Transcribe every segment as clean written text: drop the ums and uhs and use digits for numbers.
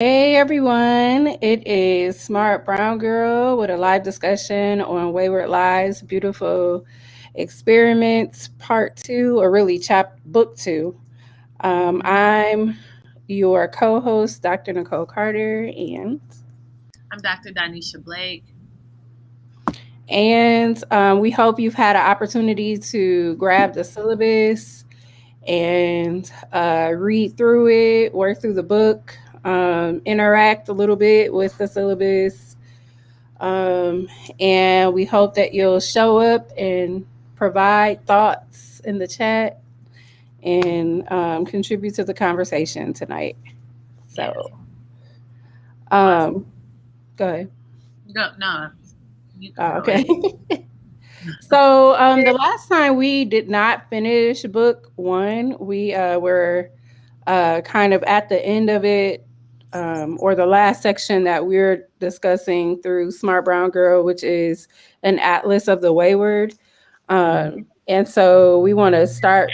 Hey everyone, it is Smart Brown Girl with a live discussion on Wayward Lives, Beautiful Experiments, Part 2, or really Book 2. I'm your co host, Dr. Nicole Carter, I'm Dr. Donnesha Blake. and we hope you've had an opportunity to grab the syllabus and read through it, work through the book, interact a little bit with the syllabus. Um, and we hope that you'll show up and provide thoughts in the chat and contribute to the conversation tonight. Yes. So, Awesome. um, go ahead. No, you can Oh, go okay. ahead. So, the last time we did not finish book one, we were kind of at the end of it, or the last section that we're discussing through Smart Brown Girl, which is an atlas of the Wayward. And so we want to start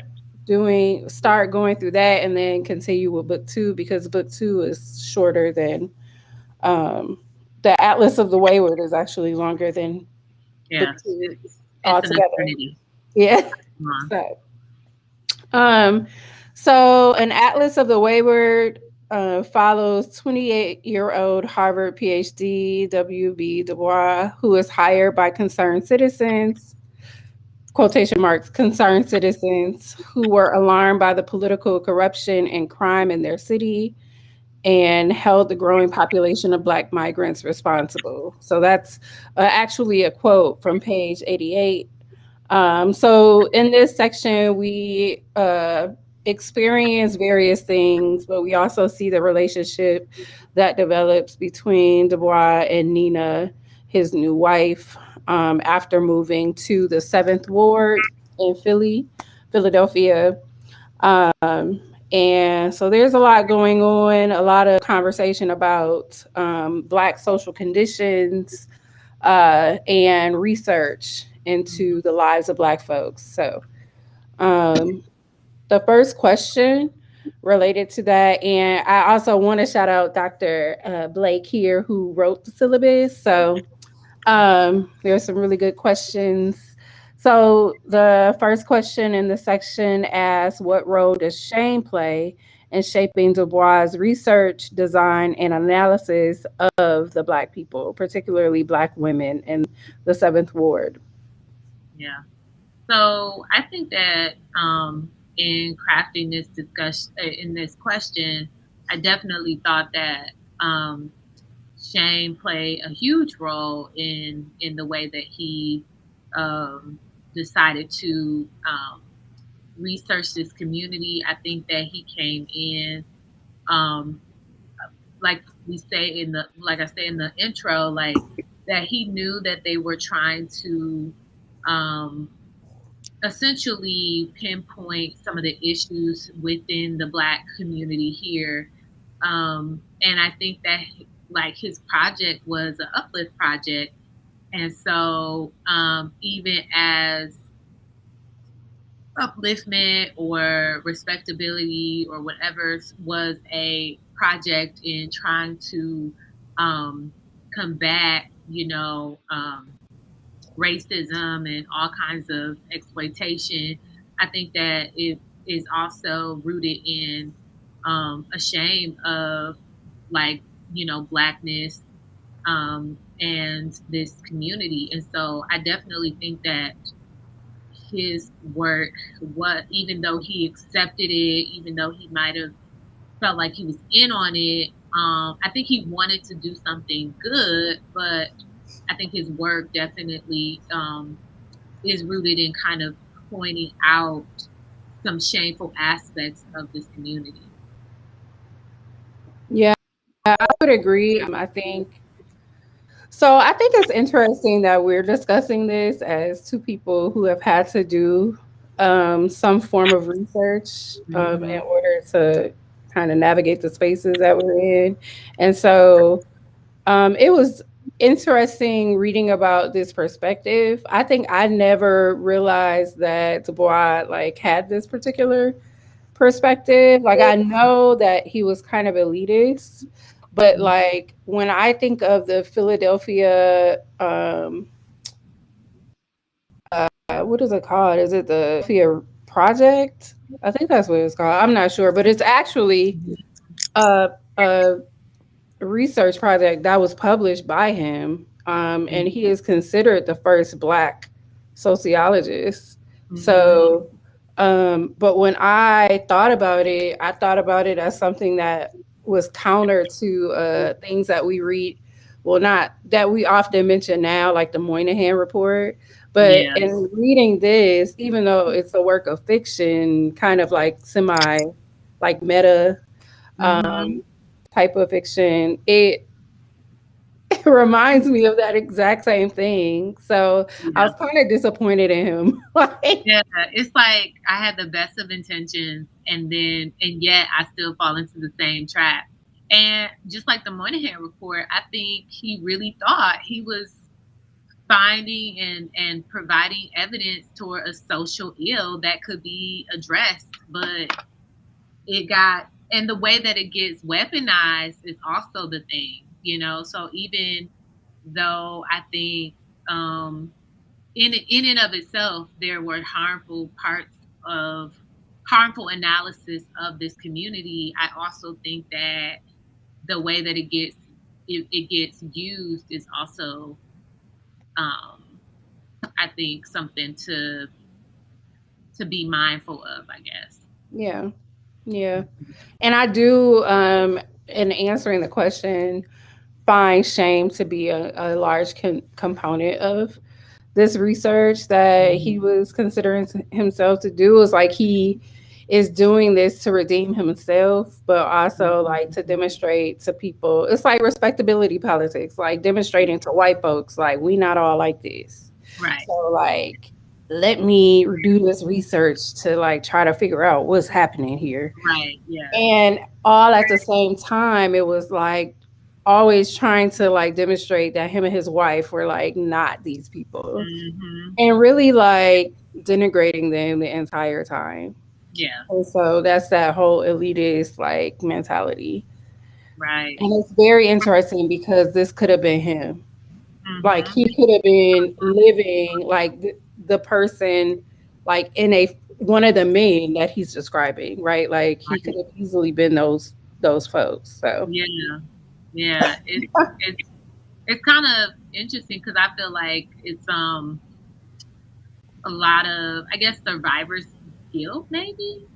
going through that and then continue with book two because book two is shorter than um, the Atlas of the Wayward is actually longer than book Yeah, two it's an altogether. eternity. Yeah. Come So, um, so an Atlas of the Wayward follows 28-year-old Harvard PhD W.B. Dubois, who is hired by concerned citizens, quotation marks, concerned citizens who were alarmed by the political corruption and crime in their city and held the growing population of Black migrants responsible. So that's actually a quote from page 88. So in this section, we experience various things, but we also see the relationship that develops between Dubois and Nina, his new wife, after moving to the Seventh Ward in Philadelphia. And so there's a lot going on, a lot of conversation about Black social conditions and research into the lives of Black folks. So, um, the first question related to that, and I also want to shout out Dr. Blake here, who wrote the syllabus. So, there's some really good questions. So, the first question in the section asks, what role does shame play in shaping Dubois' research, design, and analysis of the Black people, particularly Black women in the Seventh Ward? Yeah. So I think that in crafting this discussion, in this question, I definitely thought that shame played a huge role in the way that he um, decided to research this community. I think that he came in um, like we say in the like I say in the intro, like that he knew that they were trying to um, essentially pinpoint some of the issues within the Black community here, and I think that like his project was an uplift project, and so even as upliftment or respectability or whatever was a project in trying to um, combat, racism and all kinds of exploitation. I think that it is also rooted in a shame of like, Blackness and this community. And so I definitely think that his work, what even though he accepted it, even though he might have felt like he was in on it, I think he wanted to do something good, but I think his work definitely is rooted in kind of pointing out some shameful aspects of this community. Yeah, I would agree. I think so. I think it's interesting that we're discussing this as two people who have had to do some form of research in Mm-hmm. order to kind of navigate the spaces that we're in. And so it was interesting reading about this perspective. I think I never realized that Dubois like had this particular perspective. Like I know that he was kind of elitist, But like when I think of the Philadelphia, what is it called? Is it the Philadelphia Project? I think that's what it's called. I'm not sure, but it's actually a research project that was published by him, and he is considered the first Black sociologist. Mm-hmm. So, but when I thought about it as something that was counter to things that we read. Well, not that we often mention now, like the Moynihan Report, but Yeah. in reading this, even though it's a work of fiction, kind of like semi, like meta Mm-hmm. type of fiction, it reminds me of that exact same thing. So I Yeah. was kind of disappointed in him. Like, Yeah. It's like I had the best of intentions, and yet I still fall into the same trap. And just like the Moynihan report, I think he really thought he was finding and providing evidence toward a social ill that could be addressed, but it got, and the way that it gets weaponized is also the thing, so even though I think, in and of itself there were of harmful analysis of this community, I also think that the way that it gets used is also, um I think, something to be mindful of, I guess. yeah, yeah. And I do, in answering the question, find shame to be a large component of this research that he was considering himself to do. Is like he is doing this to redeem himself, but also like to demonstrate to people. It's like respectability politics, like demonstrating to white folks, like we not all like this. Right. So like, let me do this research to like try to figure out what's happening here. Right. Yeah. And all at the same time, it was like always trying to like demonstrate that him and his wife were like not these people, Hmm. and really like denigrating them the entire time. Yeah. And so that's that whole elitist like mentality. Right. And it's very interesting because this could have been him. Like Hmm. he could have been living like the person like in a one of the men that he's describing, right? Like he could Right. have easily been those folks. So Yeah. Yeah. It's kind of interesting because I feel like it's a lot of, I guess, survivors guilt, maybe,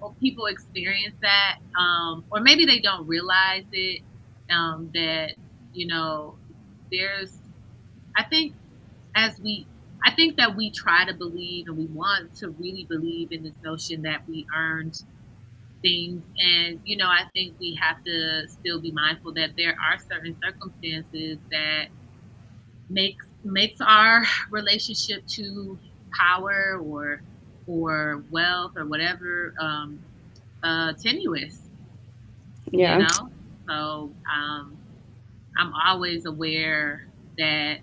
or people experience that, or maybe they don't realize it, that, you know there's, I think, as we I think that we try to believe, and we want to really believe in this notion that we earned things, and I think we have to still be mindful that there are certain circumstances that makes our relationship to power or wealth or whatever, tenuous, you yeah, know so, I'm always aware that,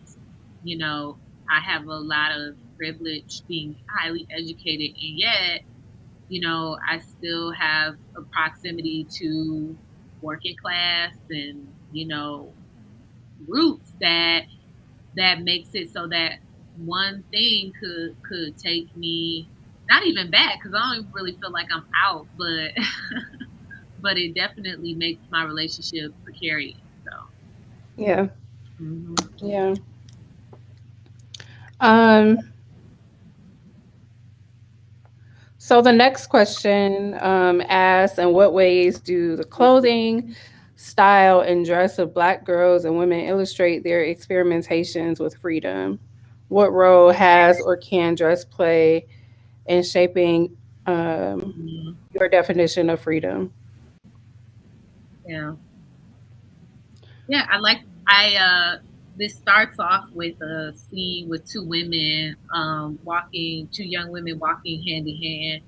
you know I have a lot of privilege being highly educated, and yet, I still have a proximity to working class and, roots that makes it so that one thing could take me not even back, because I don't even really feel like I'm out, but but it definitely makes my relationship precarious. So, yeah, hmm. yeah. Um, so the next question asks, in what ways do the clothing, style, and dress of Black girls and women illustrate their experimentations with freedom? What role has or can dress play in shaping Hmm. your definition of freedom? Yeah, yeah. I this starts off with a scene with two young women walking hand in hand,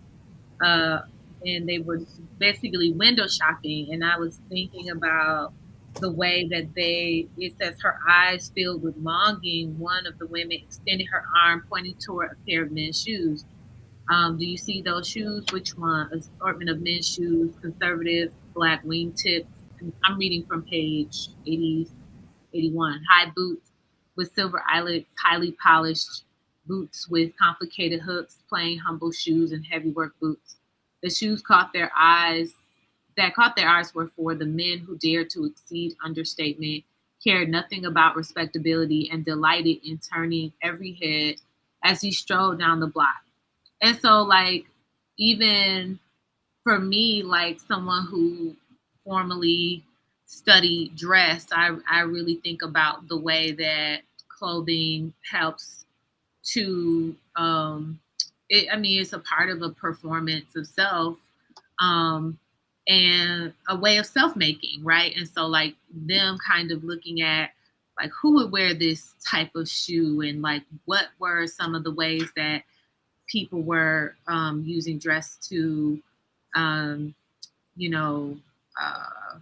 uh, and they were basically window shopping. And I was thinking about the way that it says, her eyes filled with longing. One of the women extended her arm, pointing toward a pair of men's shoes. Do you see those shoes? Which one? Assortment of men's shoes, conservative black wingtips. I'm reading from page 80, 81. High boots with silver eyelets, highly polished boots with complicated hooks, plain humble shoes, and heavy work boots. The shoes caught their eyes were for the men who dared to exceed understatement, cared nothing about respectability, and delighted in turning every head as he strode down the block. And so, like, even for me, like someone who formally studied dress, I really think about the way that clothing helps to I mean, it's a part of a performance of self, um and a way of self-making, right? And so like them kind of looking at like who would wear this type of shoe, and like what were some of the ways that people were using dress to um you know uh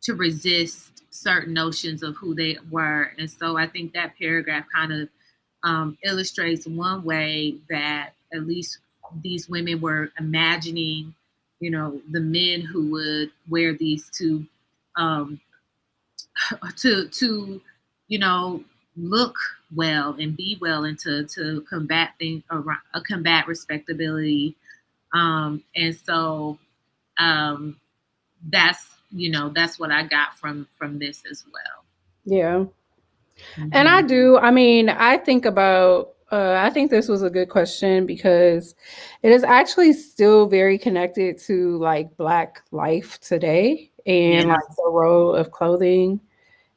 to resist certain notions of who they were. And so I think that paragraph kind of illustrates one way that at least these women were imagining, the men who would wear these um, to look well and be well, and to combat things around, combat respectability. And so um, that's what I got from this as well. Yeah. And Mm-hmm. I mean, I think this was a good question because it is actually still very connected to like Black life today and Yeah. like the role of clothing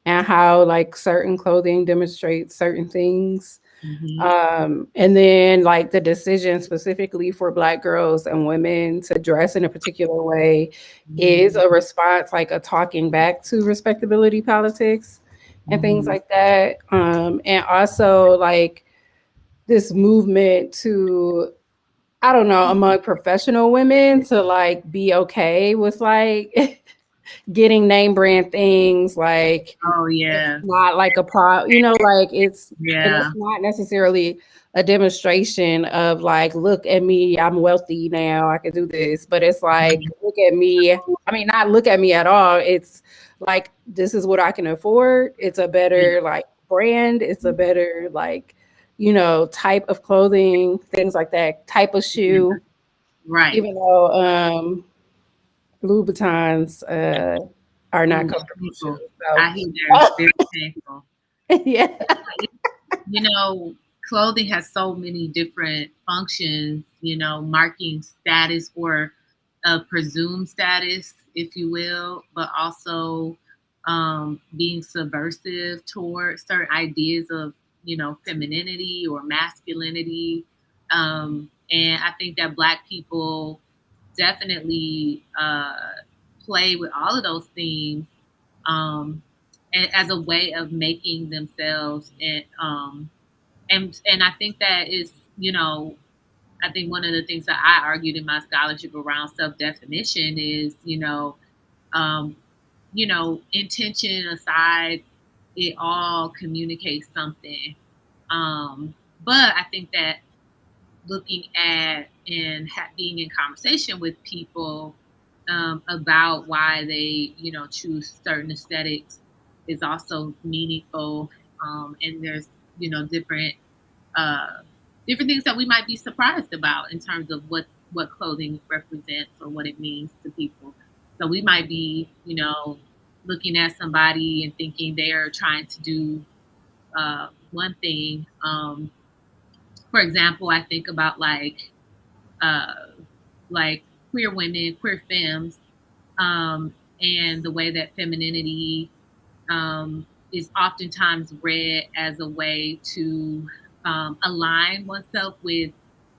and how like certain clothing demonstrates certain things. Mm-hmm. And then like the decision specifically for Black girls and women to dress in a particular way is Mm-hmm. a response, like a talking back to respectability politics and things Mm-hmm. like that. And also like this movement to, I don't know, among professional women to like be okay with like getting name brand things, like Oh it's yeah. not like a like and Yeah. it's not necessarily a demonstration of like, look at me, I'm wealthy now, I can do this. But it's like, Mhm. look at me. I mean, not look at me at all. It's like, this is what I can afford. It's a Yeah. better like brand. It's a better like, type of clothing, things like that, type of Yeah. shoe. Right. Even though Louboutins are not Ooh, comfortable painful. shoes. I hear they're very painful. So yeah. You know, clothing has so many different functions, marking status or presumed status, if you will, but also being subversive toward certain ideas of, femininity or masculinity. And I think that Black people definitely play with all of those themes, um, as a way of making themselves, and I think that is, I think one of the things that I argued in my scholarship around self definition is, um, intention aside, it all communicates something. But I think that looking at and being in conversation with people about why they, choose certain aesthetics is also meaningful. And there's, different uh, different things that we might be surprised about in terms of what clothing represents or what it means to people. So we might be, looking at somebody and thinking they're trying to do one thing. For example, I think about uh, like queer women, queer femmes, and the way that femininity is oftentimes read as a way to align oneself with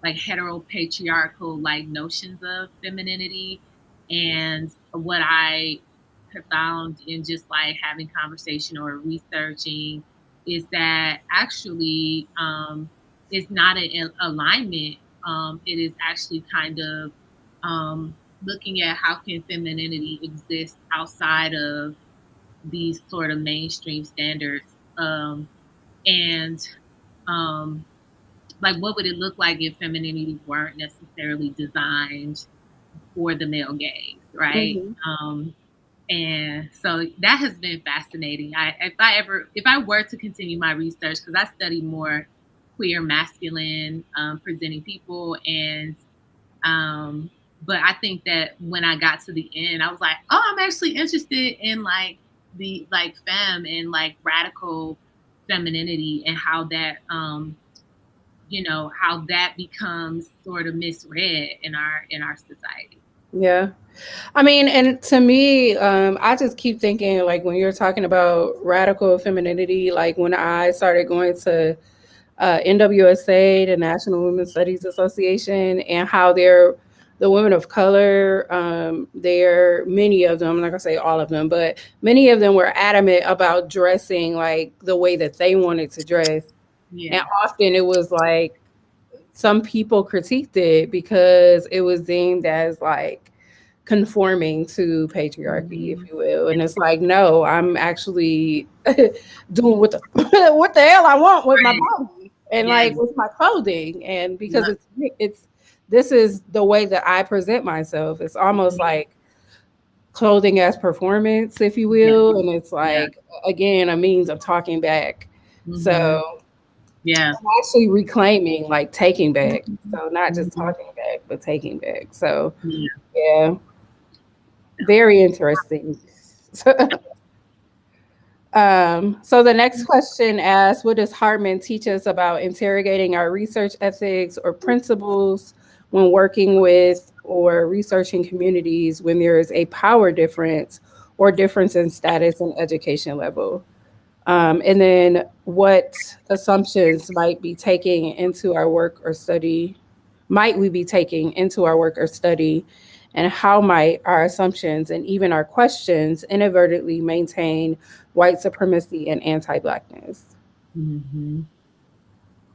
like heteropatriarchal like notions of femininity. And what I have found in just like having conversation or researching is that actually it's not an alignment. It is actually kind of looking at how can femininity exist outside of these sort of mainstream standards, and um, like what would it look like if femininity weren't necessarily designed for the male gaze, right? Mhm. um, And so that has been fascinating. If I were to continue my research, because I study more queer masculine presenting people, and but I think that when I got to the end, I was like, oh, I'm actually interested in like the like femme and like radical femininity, and how that how that becomes sort of misread in our society. Yeah. I mean, and to me, I just keep thinking, like, when you're talking about radical femininity, like when I started going to NWSA, the National Women's Studies Association, and how the women of color, many of them, I'm not gonna say all of them, but many of them were adamant about dressing like the way that they wanted to dress. And Yeah. often it was like some people critiqued it because it was deemed as like conforming to patriarchy, if Mm-hmm. you will. And it's like, no, I'm actually doing what the what the hell I want with my Right. body and Yes. like with my clothing. And because Yep. it's this is the way that I present myself. It's almost Mm-hmm. like clothing as performance, if you Yeah. will. And it's Yeah. like again a means of talking back. Mm-hmm. So Yeah. I'm actually reclaiming, like taking back. So not just Mm-hmm. talking back, but taking back. So Yeah. yeah, very interesting. So the next question asks, what does Hartman teach us about interrogating our research ethics or principles when working with or researching communities when there is a power difference or difference in status and education level? And then what assumptions might we be taking into our work or study, and how might our assumptions and even our questions inadvertently maintain white supremacy and anti-blackness? Mm-hmm.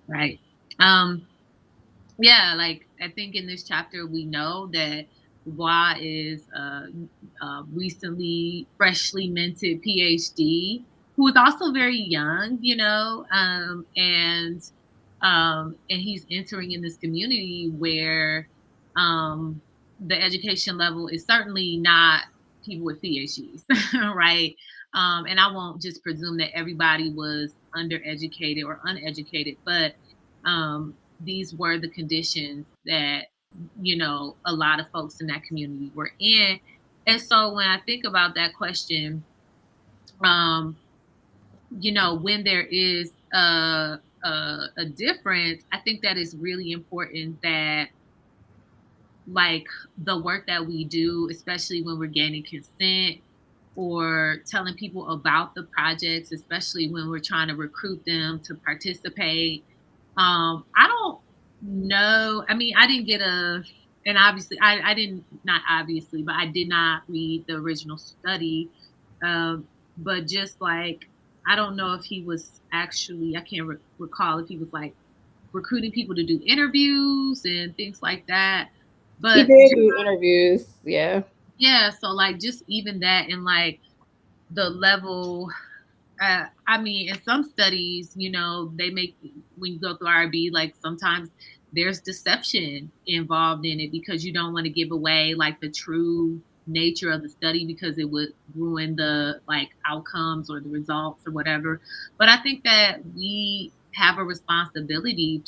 Right. Um, yeah, like I think in this chapter we know that Dubois is a recently freshly minted PhD who is also very young, and he's entering in this community where um, the education level is certainly not people with PhDs, right? And I won't just presume that everybody was undereducated or uneducated, but these were the conditions that a lot of folks in that community were in. And so when I think about that question, um when there is a difference, I think that is really important that like the work that we do, especially when we're gaining consent or telling people about the projects, especially when we're trying to recruit them to participate. I don't know. I mean, I didn't get and obviously, I didn't, not obviously, but I did not read the original study. But just like, I don't know if he was actually, I can't recall if he was like recruiting people to do interviews and things like that. He But did do interviews, yeah. yeah, so like just even that and like the level, I mean, in some studies, they make, when you go through RB, like sometimes there's deception involved in it because you don't want to give away like the true nature of the study because it would ruin the like outcomes or the results or whatever. But I think that we have a responsibility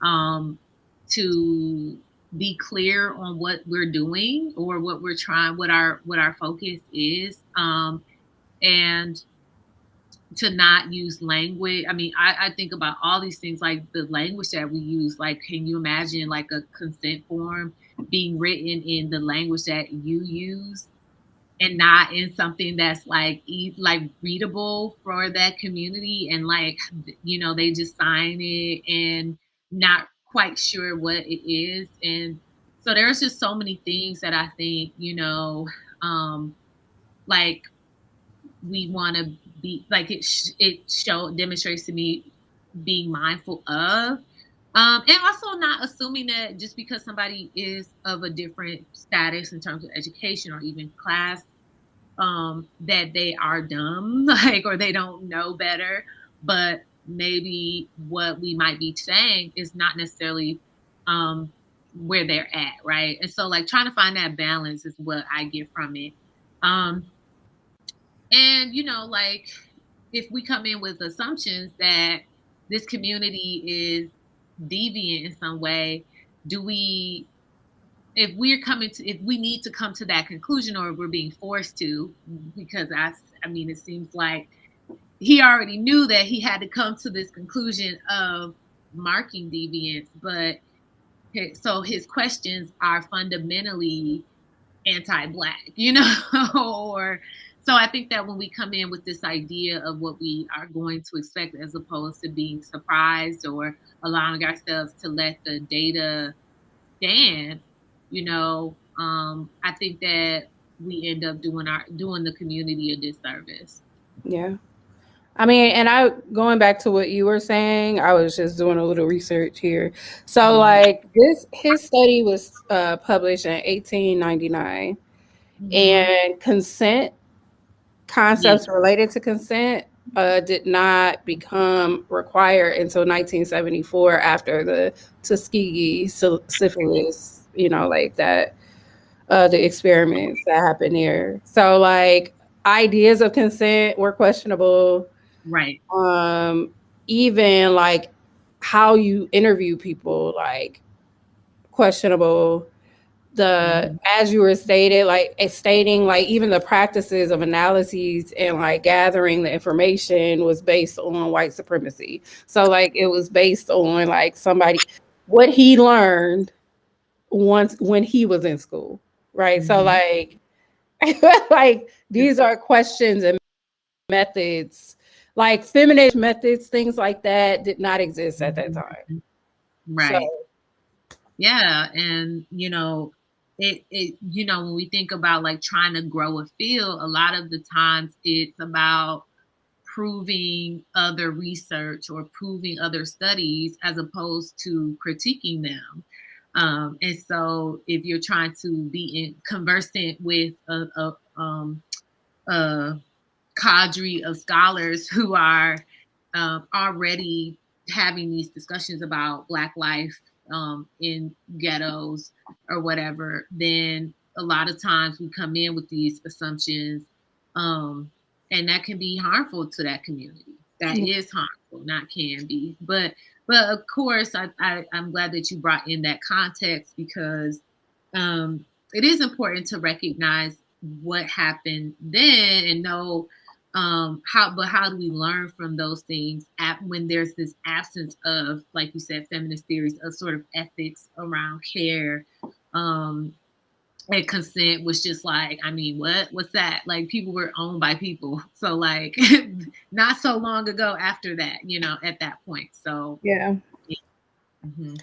um, to be clear on what we're doing or what we're trying, what our focus is, and to not use language. I mean, I think about all these things like the language that we use. Like, can you imagine like a consent form being written in the language that you use and not in something that's like like readable for that community, and like they just sign it and not quite sure what it is. And so there's just so many things that I think um like we want to be like it demonstrates to me being mindful of, and also not assuming that just because somebody is of a different status in terms of education or even class, that they are dumb, like, or they don't know better. But maybe what we might be saying is not necessarily where they're at, right? And so, like, trying to find that balance is what I get from it. And like, if we come in with assumptions that this community is deviant in some way, do we, if we need to come to that conclusion, or if we're being forced to, because I mean, it seems like he already knew that he had to come to this conclusion of marking deviance, but so his questions are fundamentally anti-black, or so I think that when we come in with this idea of what we are going to expect, as opposed to being surprised or allowing ourselves to let the data stand, I think that we end up doing the community a disservice. Yeah. I mean, and I going back to what you were saying, I was just doing a little research here. So Mm-hmm. like his study was published in 1899, Mm-hmm. and consent, Yeah. concepts related to consent, did not become required until 1974 after the Tuskegee syphilis, like that, the experiments that happened there. So like ideas of consent were questionable. Right. um Even like how you interview people, like questionable. The Mm-hmm. As you were stating, like even the practices of analyses and like gathering the information was based on white supremacy. So like it was based on like somebody, what he learned once when he was in school, right? So Mm-hmm. like like these are questions and methods, like feminist methods, things like that did not exist at that time. Mm-hmm. So Right. Yeah, and when we think about like trying to grow a field, a lot of the times it's about proving other research or proving other studies as opposed to critiquing them. And so if you're trying to be conversant with a cadre of scholars who are already having these discussions about Black life in ghettos or whatever, then a lot of times we come in with these assumptions, um, and that can be harmful to that community. That yeah. is harmful, not can be. But of course, I'm glad that you brought in that context, because it is important to recognize what happened then and know how do we learn from those things when there's this absence of, like you said, feminist theories of sort of ethics around care. um and consent was just like, I mean, what's that? Like, people were owned by people, so like not so long ago after that, at that point. So Yeah. mm-hmm.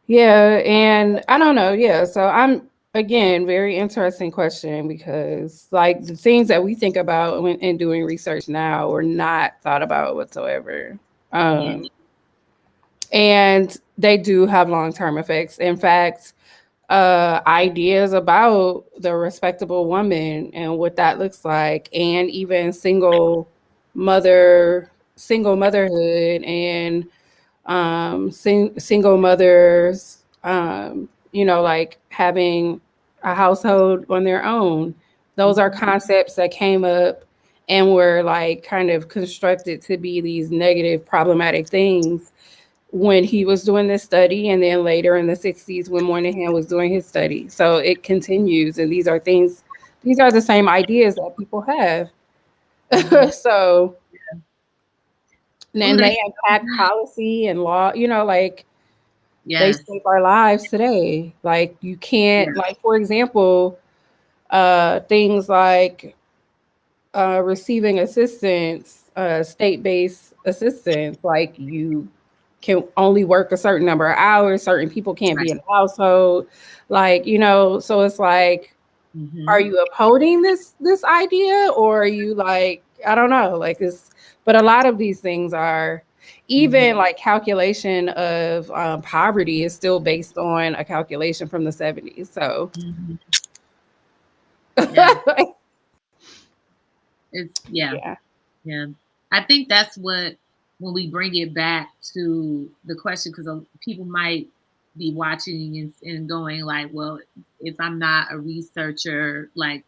Yeah, and I don't know. Yeah, so I'm, again, very interesting question, because like the things that we think about when in doing research now were not thought about whatsoever. Yeah. Um, and they do have long term effects. In fact, ideas about the respectable woman and what that looks like, and even single motherhood, and single mothers, like having a household on their own. Those are Mm-hmm. concepts that came up and were like kind of constructed to be these negative, problematic things when he was doing this study, and then later in the 60s when Moynihan was doing his study. So it continues, and these are the same ideas that people have. Mm-hmm. So Oh, then they they impact policy and law, like they yes. shape our lives today. Like you Yeah. can't, like for example, things like receiving assistance, state-based assistance, like you can only work a certain number of hours, certain people can't Right. be in the household, like, so it's like, are Mm-hmm. you upholding this idea, or are you like, I don't know, like this. But a lot of these things are, Mm-hmm. even like calculation of poverty is still based on a calculation from the 70s. So Mm-hmm. Yeah. It's yeah. yeah. Yeah. I think that's what, when we bring it back to the question, because people might be watching and going like, well, if I'm not a researcher, like,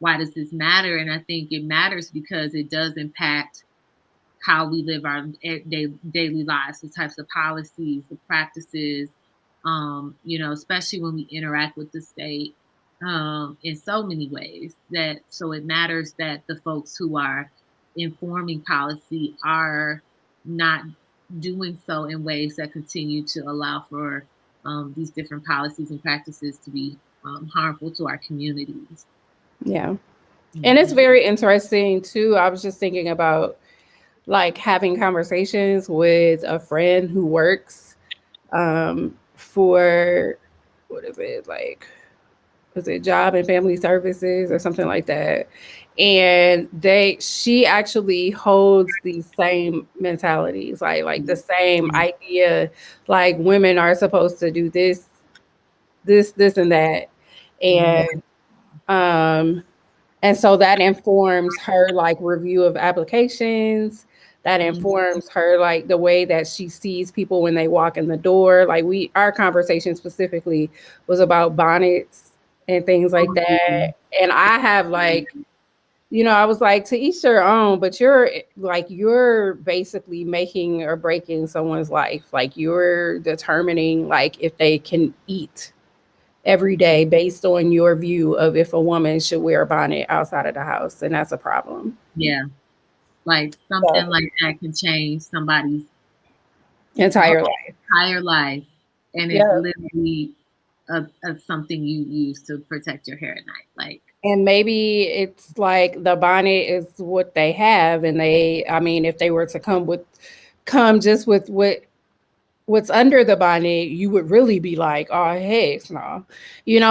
why does this matter? And I think it matters because it does impact how we live our daily lives, the types of policies, the practices, especially when we interact with the state in so many ways. So it matters that the folks who are informing policy are not doing so in ways that continue to allow for these different policies and practices to be harmful to our communities. Yeah. And it's very interesting too. I was just thinking about like having conversations with a friend who works for what is it like? Was it Job and Family Services or something like that? And she actually holds these same mentalities, like the same idea, like women are supposed to do this, and that, and um and so that informs her like review of applications. That informs her like the way that she sees people when they walk in the door. Like our conversation specifically was about bonnets and things like that. And I have like, I was like, to each their own, but you're basically making or breaking someone's life. Like you're determining like if they can eat every day based on your view of if a woman should wear a bonnet outside of the house, and that's a problem. Yeah, like something like that can change somebody's entire life, and it's literally something you use to protect your hair at night. Like, and maybe it's like the bonnet is what they have, and if they were to come just with what's under the bonnet, you would really be like, oh, heck no,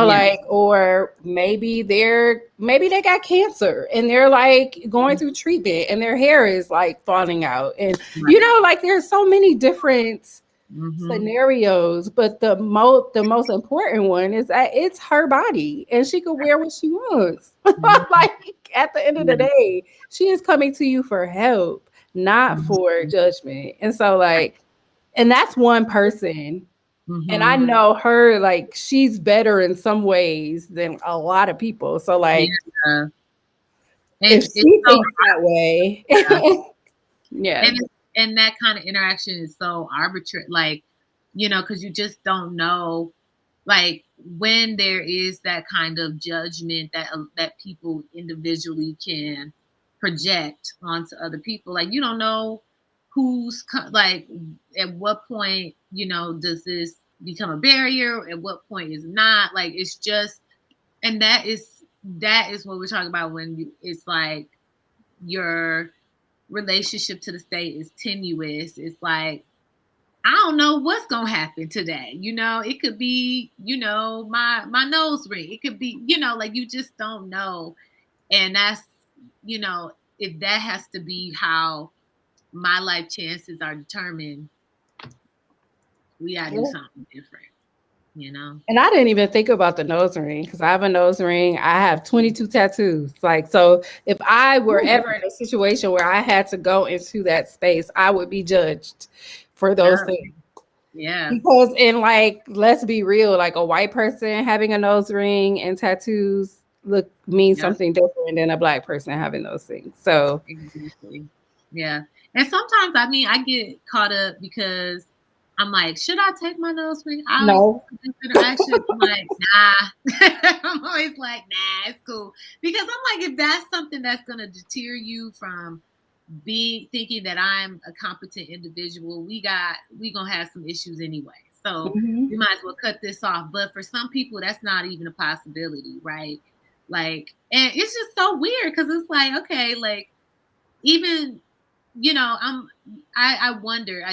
like, or maybe they got cancer and they're like going through treatment and their hair is like falling out. And, like there's so many different scenarios, but the most important one is that it's her body and she could wear what she wants. Like at the end of the day, she is coming to you for help, not for judgment. And so like, and that's one person. And I know her, like, she's better in some ways than a lot of people. So, like, if she thinks that way, yeah. And that kind of interaction is so arbitrary, like, because you just don't know, like, when there is that kind of judgment that people individually can project onto other people. Like, you don't know who's like at what point does this become a barrier, at what point is not. Like it's just, and that is what we're talking about when it's like your relationship to the state is tenuous. It's like, I don't know what's gonna happen today. It could be my nose ring, it could be like you just don't know. And that's if that has to be how my life chances are determined, we gotta do something different, And I didn't even think about the nose ring because I have a nose ring. I have 22 tattoos. Like, so if I were ever in a situation where I had to go into that space, I would be judged for those things. Yeah. Because let's be real, like a white person having a nose ring and tattoos means something different than a black person having those things. So exactly. Yeah. And sometimes, I get caught up because I'm like, should I take my nose ring out? No. Interaction? I'm like, nah. I'm always like, nah, it's cool. Because I'm like, if that's something that's going to deter you from thinking that I'm a competent individual, we going to have some issues anyway. So we might as well cut this off. But for some people, that's not even a possibility, right? Like, and it's just so weird because it's like, okay, like, even I wonder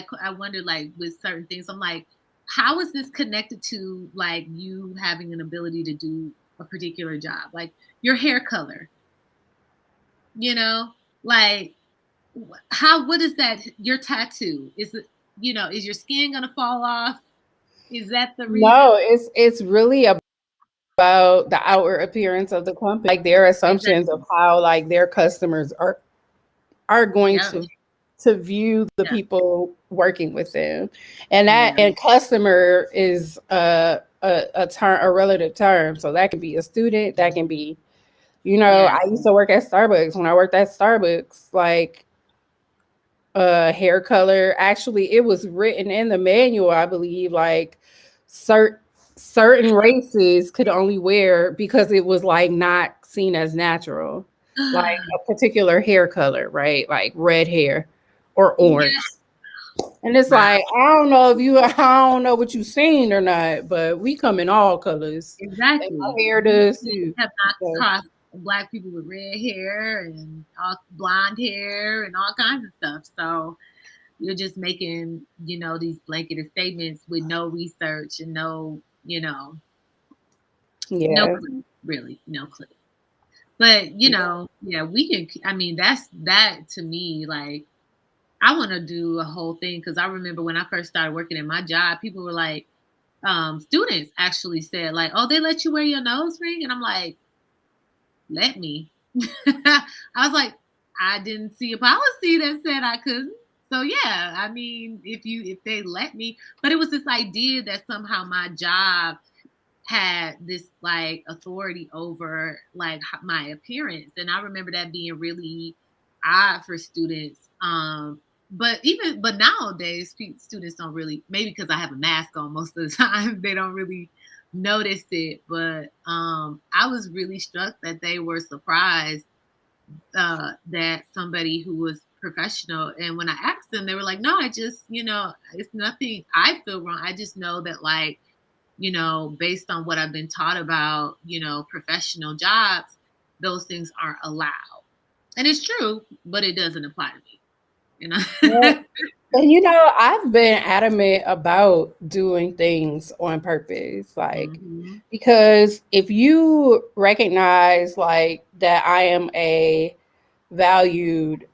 like with certain things, I'm like, how is this connected to like you having an ability to do a particular job, like your hair color, like what is that? Your tattoo, is it, is your skin gonna fall off? Is that the reason? No, it's really about the outward appearance of the company, like their assumptions of how like their customers are going to view the people working with them. And and customer is a term, a relative term. So that can be a student, that can be You know, Yes. I used to work at Starbucks. When I worked at Starbucks, like hair color, actually it was written in the manual, I believe, like certain races could only wear because it was like not seen as natural. Like a particular hair color, right? Like red hair or Yeah. orange. And it's Wow. like, I don't know what you've seen or not, but we come in all colors. And Exactly. my hair You does too. have not So, crossed black people with red hair and all blonde hair and all kinds of stuff. So you're just making, these blanketed statements with no research and no yeah. clue, really, no clue. But, yeah, we can, I mean, that to me, like, I want to do a whole thing because I remember when I first started working at my job, people were like, students actually said, like, oh, they let you wear your nose ring. And I'm like, let me. I was like, I didn't see a policy that said I couldn't. So yeah, I mean, if they let me, but it was this idea that somehow my job had this like authority over like my appearance, and I remember that being really odd for students. But nowadays, students don't really, maybe because I have a mask on most of the time, they don't really notice it. But I was really struck that they were surprised that somebody who was professional, and when I asked them, they were like, "No, I just, it's nothing I feel wrong. I just know that like." Based on what I've been taught about, professional jobs, those things aren't allowed. And it's true, but it doesn't apply to me, you Yeah. know? And I've been adamant about doing things on purpose, like hmm because if you recognize like that I am a valued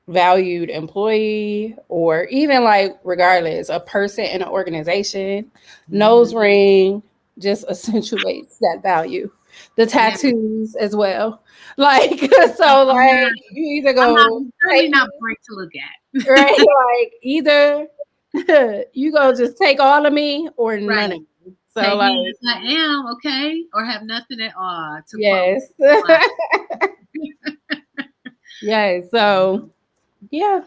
valued employee, or even like regardless a person in an organization, hmm nose ring just accentuates that value. The Yeah. tattoos as well, like so I'm like not, you either I'm not, go certainly take not me, boring to look right? at. Like either you go just take all of me or none of Right. me. So Take me like, as I am, okay? Or have nothing at all, to quote. yes. Yes. So yeah.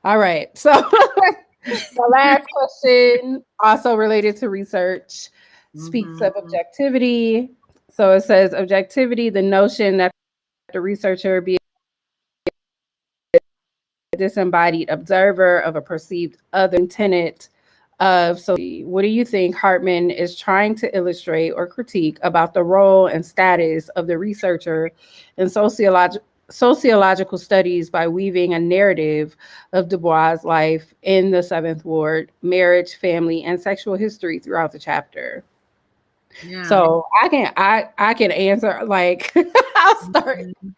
All right. So the last question, also related to research, speaks of hmm objectivity. So it says objectivity, the notion that the researcher be a disembodied observer of a perceived other tenet of society. What do you think Hartman is trying to illustrate or critique about the role and status of the researcher in sociological studies by weaving a narrative of Dubois' life in the Seventh Ward, marriage, family, and sexual history throughout the chapter? Yeah. So I can answer like I'll start. hmm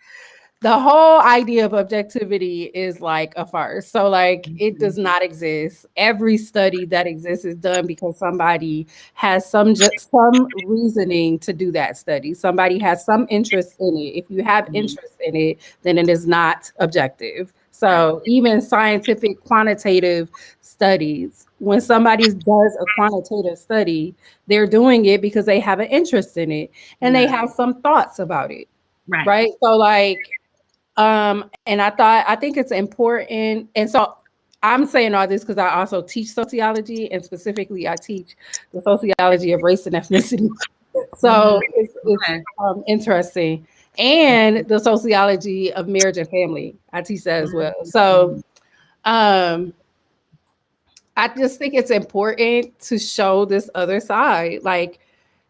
The whole idea of objectivity is like a farce. So like it hmm does not exist. Every study that exists is done because somebody has some reasoning to do that study. Somebody has some interest in it. If you have interest in it, then it is not objective. Right. So even scientific quantitative studies, when somebody does a quantitative study, they're doing it because they have an interest in it and they Yeah. have some thoughts about it. Right. Right. So like and I think it's important. And so I'm saying all this because I also teach sociology, and specifically I teach the sociology of race and ethnicity. hmm So it's Okay. interesting. And the sociology of marriage and family. I teach that as well. So Mhm. um I just think it's important to show this other side. Like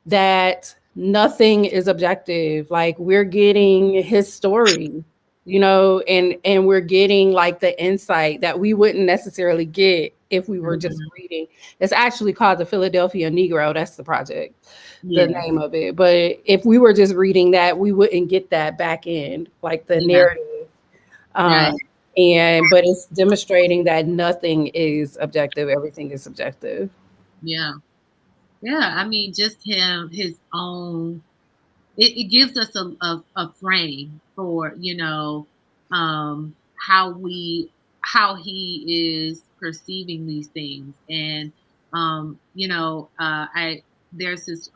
that nothing is objective. Like we're getting his story, and we're getting like the insight that we wouldn't necessarily get if we were just Mhm. reading. It's actually called the Philadelphia Negro. That's the project, the Yeah. name of it. But if we were just reading that, we wouldn't get that back end, like the Yeah. narrative. Right. Um, but it's demonstrating that nothing is objective, everything is subjective. Yeah. Yeah. I mean, just his own. It gives us a frame for how how he is perceiving these things, and I there's this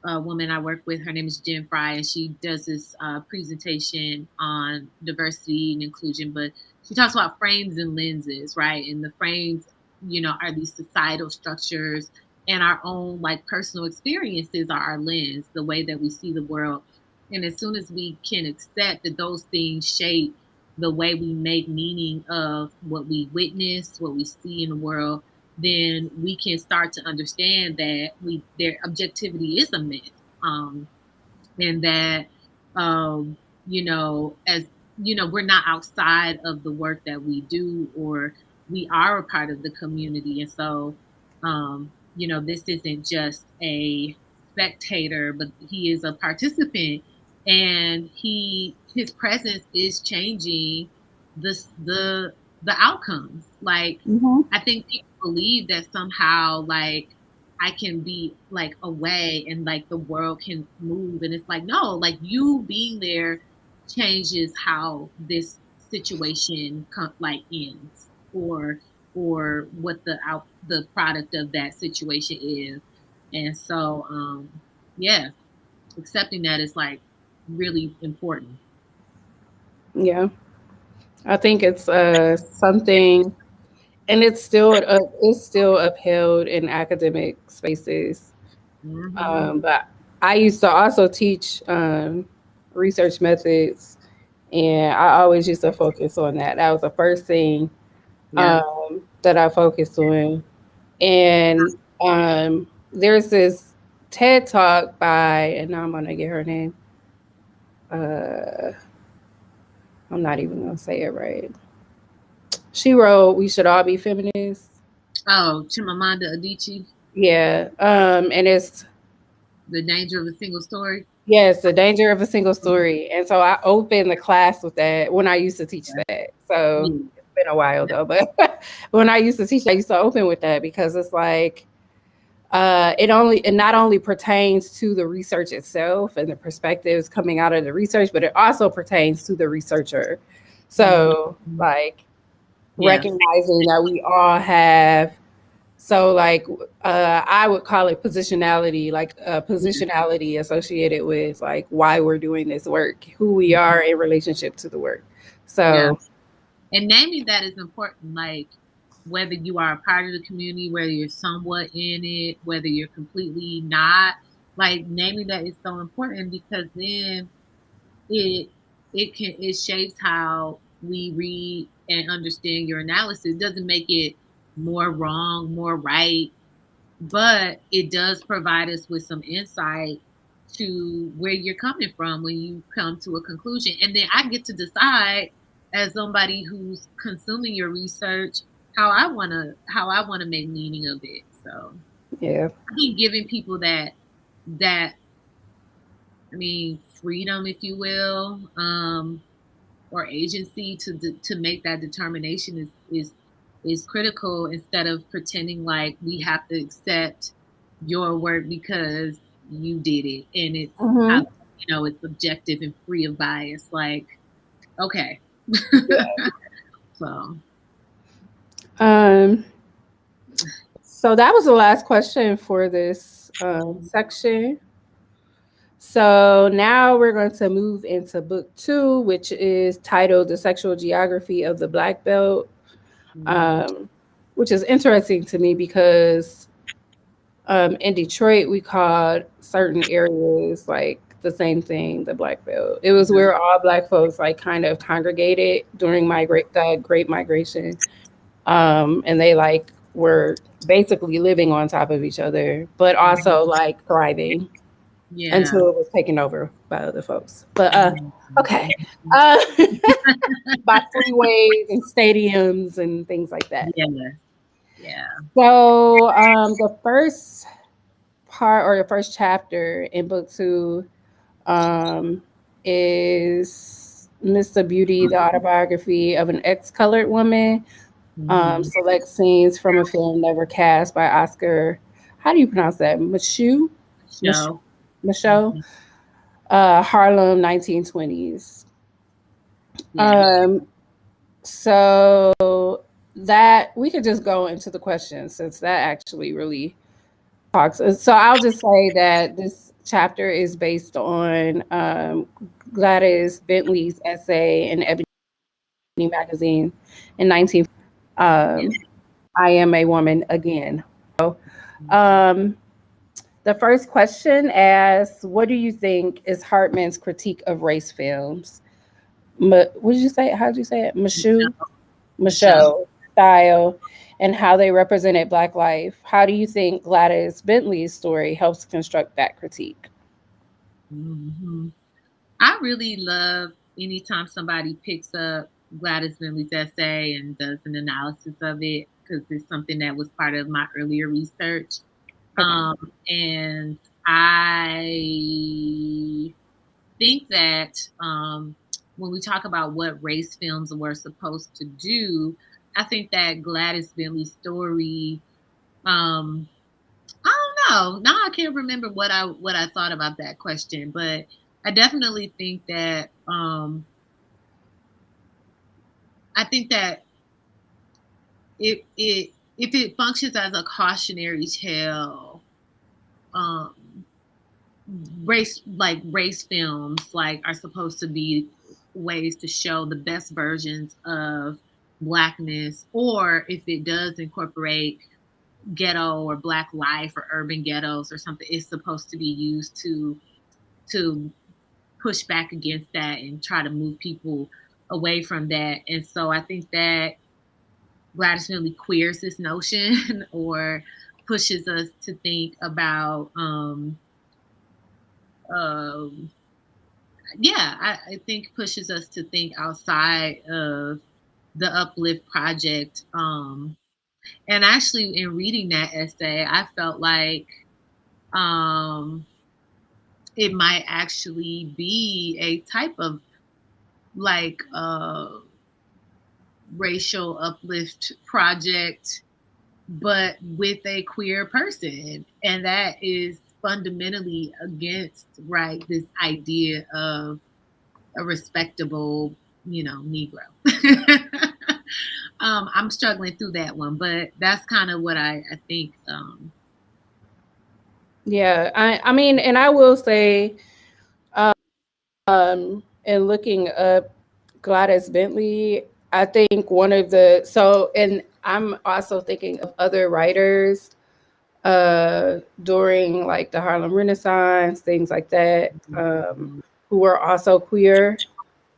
woman I work with. Her name is Jen Fry, and she does this presentation on diversity and inclusion. But she talks about frames and lenses, right? And the frames, are these societal structures, and our own like personal experiences are our lens, the way that we see the world. And as soon as we can accept that those things shape the way we make meaning of what we witness, what we see in the world, then we can start to understand that their objectivity is a myth, and that as we're not outside of the work that we do, or we are a part of the community. And so this isn't just a spectator, but he is a participant, and his presence is changing the outcomes. Like, I think people believe that somehow, like, I can be like away and like the world can move, and it's like, no, like you being there changes how this situation ends, or what the product of that situation is. And so yeah, accepting that is like really important. Yeah, I think it's something, and it's still upheld in academic spaces. Mm-hmm. But I used to also teach research methods, and I always used to focus on that. That was the first thing Yeah. that I focused on. And there's this TED talk by, and now I'm gonna get her name. Uh, I'm not even gonna say it right. She wrote "We Should All Be Feminists." Oh, Chimamanda Adichie, Yeah, and it's The Danger of a Single Story. yes, the danger of a single story. And so I opened the class with that when I used to teach that. So Yeah. it's been a while though, but when I used to teach, I used to open with that because it's like it not only pertains to the research itself and the perspectives coming out of the research, but it also pertains to the researcher. So Mhm. like Yeah. recognizing that we all have, so like I would call it positionality, like Yeah. positionality associated with like why we're doing this work, who we are in relationship to the work. Yeah. So And naming that is important. Like, whether you are a part of the community, whether you're somewhat in it, whether you're completely not, like naming that is so important, because then it it shapes how we read and understand your analysis. It doesn't make it more wrong, more right, but it does provide us with some insight to where you're coming from when you come to a conclusion. And then I get to decide, as somebody who's consuming your research, how I want to make meaning of it. So yeah. I think giving people that freedom, if you will, or agency to make that determination is critical, instead of pretending like we have to accept your work because you did it, and it's Hmm. it's objective and free of bias. Like, okay. So Um, so that was the last question for this section. So now we're going to move into book 2, which is titled "The Sexual Geography of the Black Belt," mhm. um, which is interesting to me because in Detroit, we called certain areas like the same thing, the Black Belt. It was Yeah. where all Black folks like kind of congregated during the Great Migration, and they like were basically living on top of each other, but also like thriving Yeah. until it was taken over by other folks. But Mhm. okay, uh, by freeways and stadiums and things like that. Yeah. Yeah. So the first part or the first chapter in book 2 um, is Mr. Beauty, the autobiography of an ex-colored woman. Mhm. Select scenes from a film never cast by Oscar. How do you pronounce that? Michoud? Show. Michaud. Mhm. Harlem, 1920s. Yeah. Um, so that we could just go into the questions since that actually really talks. So I'll just say that this Chapter is based on Gladys Bentley's essay in Ebony magazine in 19. Yeah. I am a woman again. Mhm. Um, the first question asks, "What do you think is Hartman's critique of race films? What did you say? How did you say it? Michelle. Michelle. Michelle style, and how they represented Black life. How do you think Gladys Bentley's story helps construct that critique?" Hmm. I really love anytime somebody picks up Gladys Bentley's essay and does an analysis of it because it's something that was part of my earlier research. Okay. And I think that when we talk about what race films were supposed to do, I think that Gladys Bentley's story, um, I don't know. Now I can't remember what I thought about that question, but I definitely think that I think that it if it functions as a cautionary tale, um, race films like are supposed to be ways to show the best versions of blackness, or if it does incorporate ghetto or black life or urban ghettos or something, it's supposed to be used to push back against that and try to move people away from that. And so I think that Gladys really queers this notion or pushes us to think about um yeah, I think pushes us to think outside of the Uplift Project. And actually in reading that essay, I felt like um it might actually be a type of like racial uplift project, but with a queer person. And that is fundamentally against, right, this idea of a respectable, Negro. I'm struggling through that one, but that's kind of what I think. Yeah, I mean, and I will say, in looking up Gladys Bentley, I think one of the and I'm also thinking of other writers during like the Harlem Renaissance, things like that, who were also queer,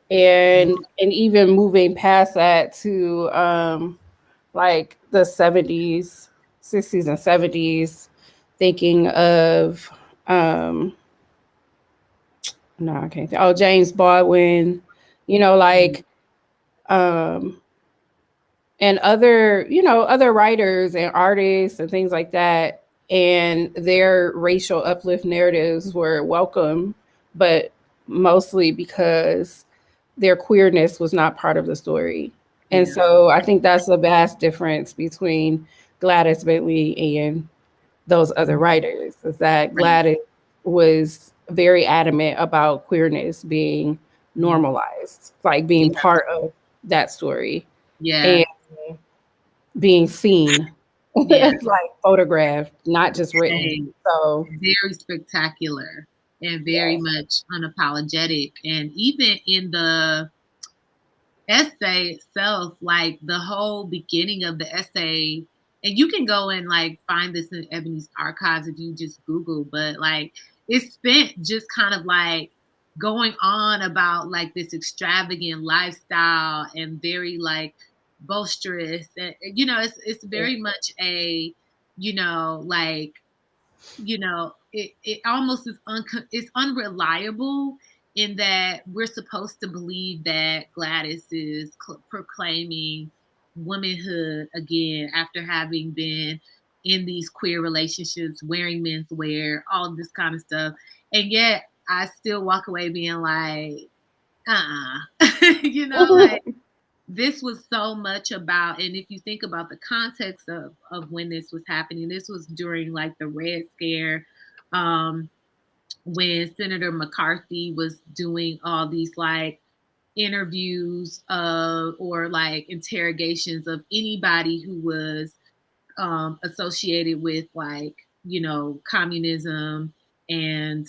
and even moving past that to like the 70s, 60s and 70s, thinking of um no, I can't think. Oh, James Baldwin, like um and other, other writers and artists and things like that, and their racial uplift narratives were welcome, but mostly because their queerness was not part of the story. And Yeah, so I think that's a vast difference between Gladys Bentley and those other writers, is that right. Gladys was very adamant about queerness being Mhm. normalized, like being Yeah, part of that story yeah, and being seen, yeah. like photographed, not just written. Hey, So, very spectacular and very yeah. much unapologetic. And even in the essay itself, like the whole beginning of the essay, and you can go and like find this in Ebony's archives if you just Google, but like it's spent just kind of like going on about like this extravagant lifestyle and very like boisterous. And, it's very much a, like it almost is it's unreliable in that we're supposed to believe that Gladys is proclaiming womanhood again after having been in these queer relationships, wearing men's wear, all of this kind of stuff. And yet I still walk away being like, like this was so much about, and if you think about the context of when this was happening, this was during like the Red Scare, um, when Senator McCarthy was doing all these like interviews or like interrogations of anybody who was associated with like communism and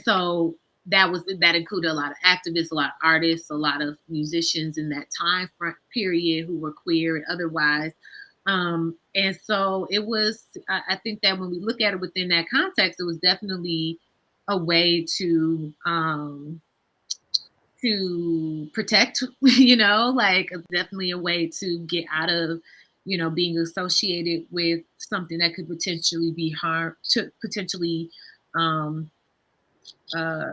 so that included a lot of activists, a lot of artists, a lot of musicians in that time front period who were queer and otherwise. And so it was, I think that when we look at it within that context, it was definitely a way to protect, like definitely a way to get out of, being associated with something that could potentially be harm to potentially um, uh,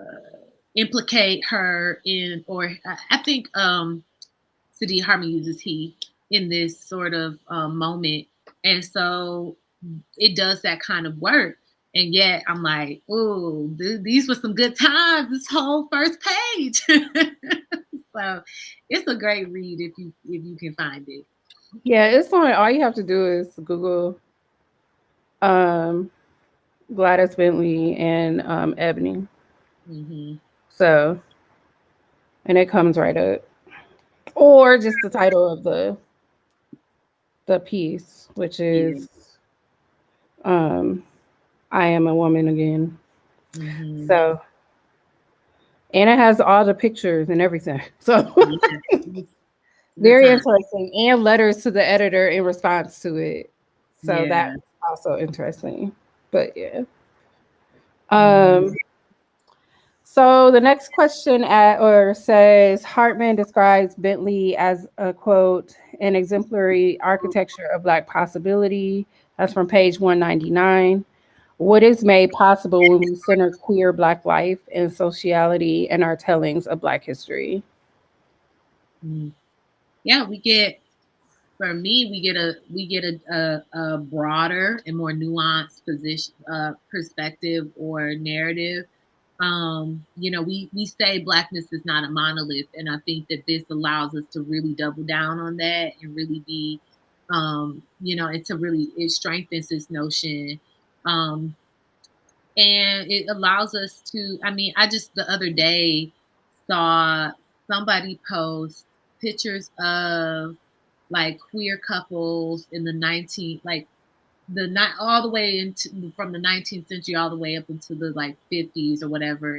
implicate her in, or I think Saidiya Hartman uses he in this sort of moment. And so it does that kind of work. And yet I'm like, oh, these were some good times. This whole first page. So it's a great read if you can find it. Yeah, it's on. All you have to do is Google um, Gladys Bentley and Ebony. Mm-hmm. So, and it comes right up, or just the title of the piece, which Yeah. is um, "I Am a Woman Again." Mm-hmm. So, and it has all the pictures and everything. So, Yeah. Good very time. interesting, and letters to the editor in response to it. So Yeah. that's also interesting. But yeah. Mm-hmm. So the next question says Hartman describes Bentley as a quote, an exemplary architecture of Black possibility. That's from page 199. What is made possible when we center queer Black life and sociality in our tellings of Black history? Mm-hmm. Yeah, for me, we get a broader and more nuanced perspective or narrative. We say blackness is not a monolith, and I think that this allows us to really double down on that and really be, it strengthens this notion. Um, and it allows us to, I mean, I just the other day saw somebody post pictures of like queer couples in the 19 like the not all the way into from the 19th century all the way up into the like 50s or whatever,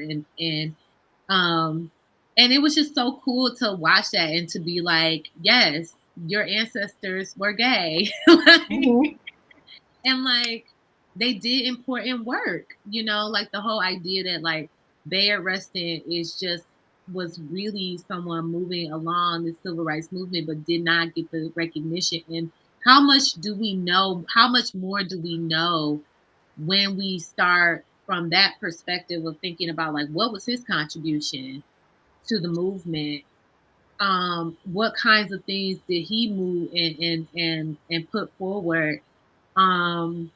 um and it was just so cool to watch that and to be like, yes, your ancestors were gay. Mhm. And like they did important work, like the whole idea that like Bayard Rustin was really someone moving along the civil rights movement but did not get the recognition. And how much more do we know when we start from that perspective of thinking about like what was his contribution to the movement, what kinds of things did he move and put forward, um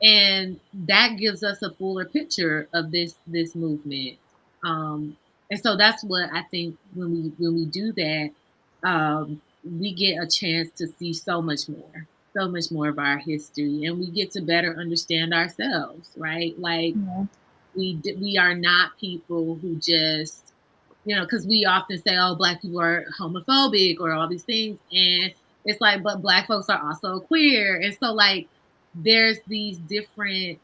and that gives us a fuller picture of this movement. And so that's what I think when we do that, we get a chance to see so much more of our history, and we get to better understand ourselves, right? Like Yeah. we are not people who just, because we often say, oh, Black people are homophobic or all these things, and it's like, but Black folks are also queer. And so like there's these different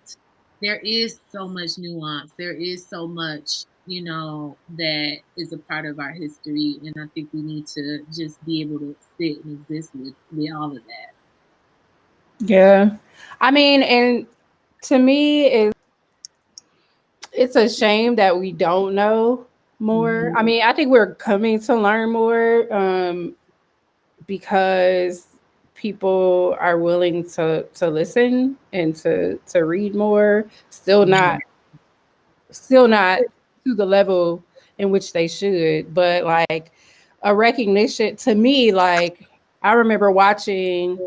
there is so much nuance, there is so much, that is a part of our history, and I think we need to just be able to sit and exist with all of that. Yeah. I mean, and to me, it's a shame that we don't know more. Mm-hmm. I mean, I think we're coming to learn more because people are willing to listen and to read more. Still not to the level in which they should, but like a recognition to me, like I remember watching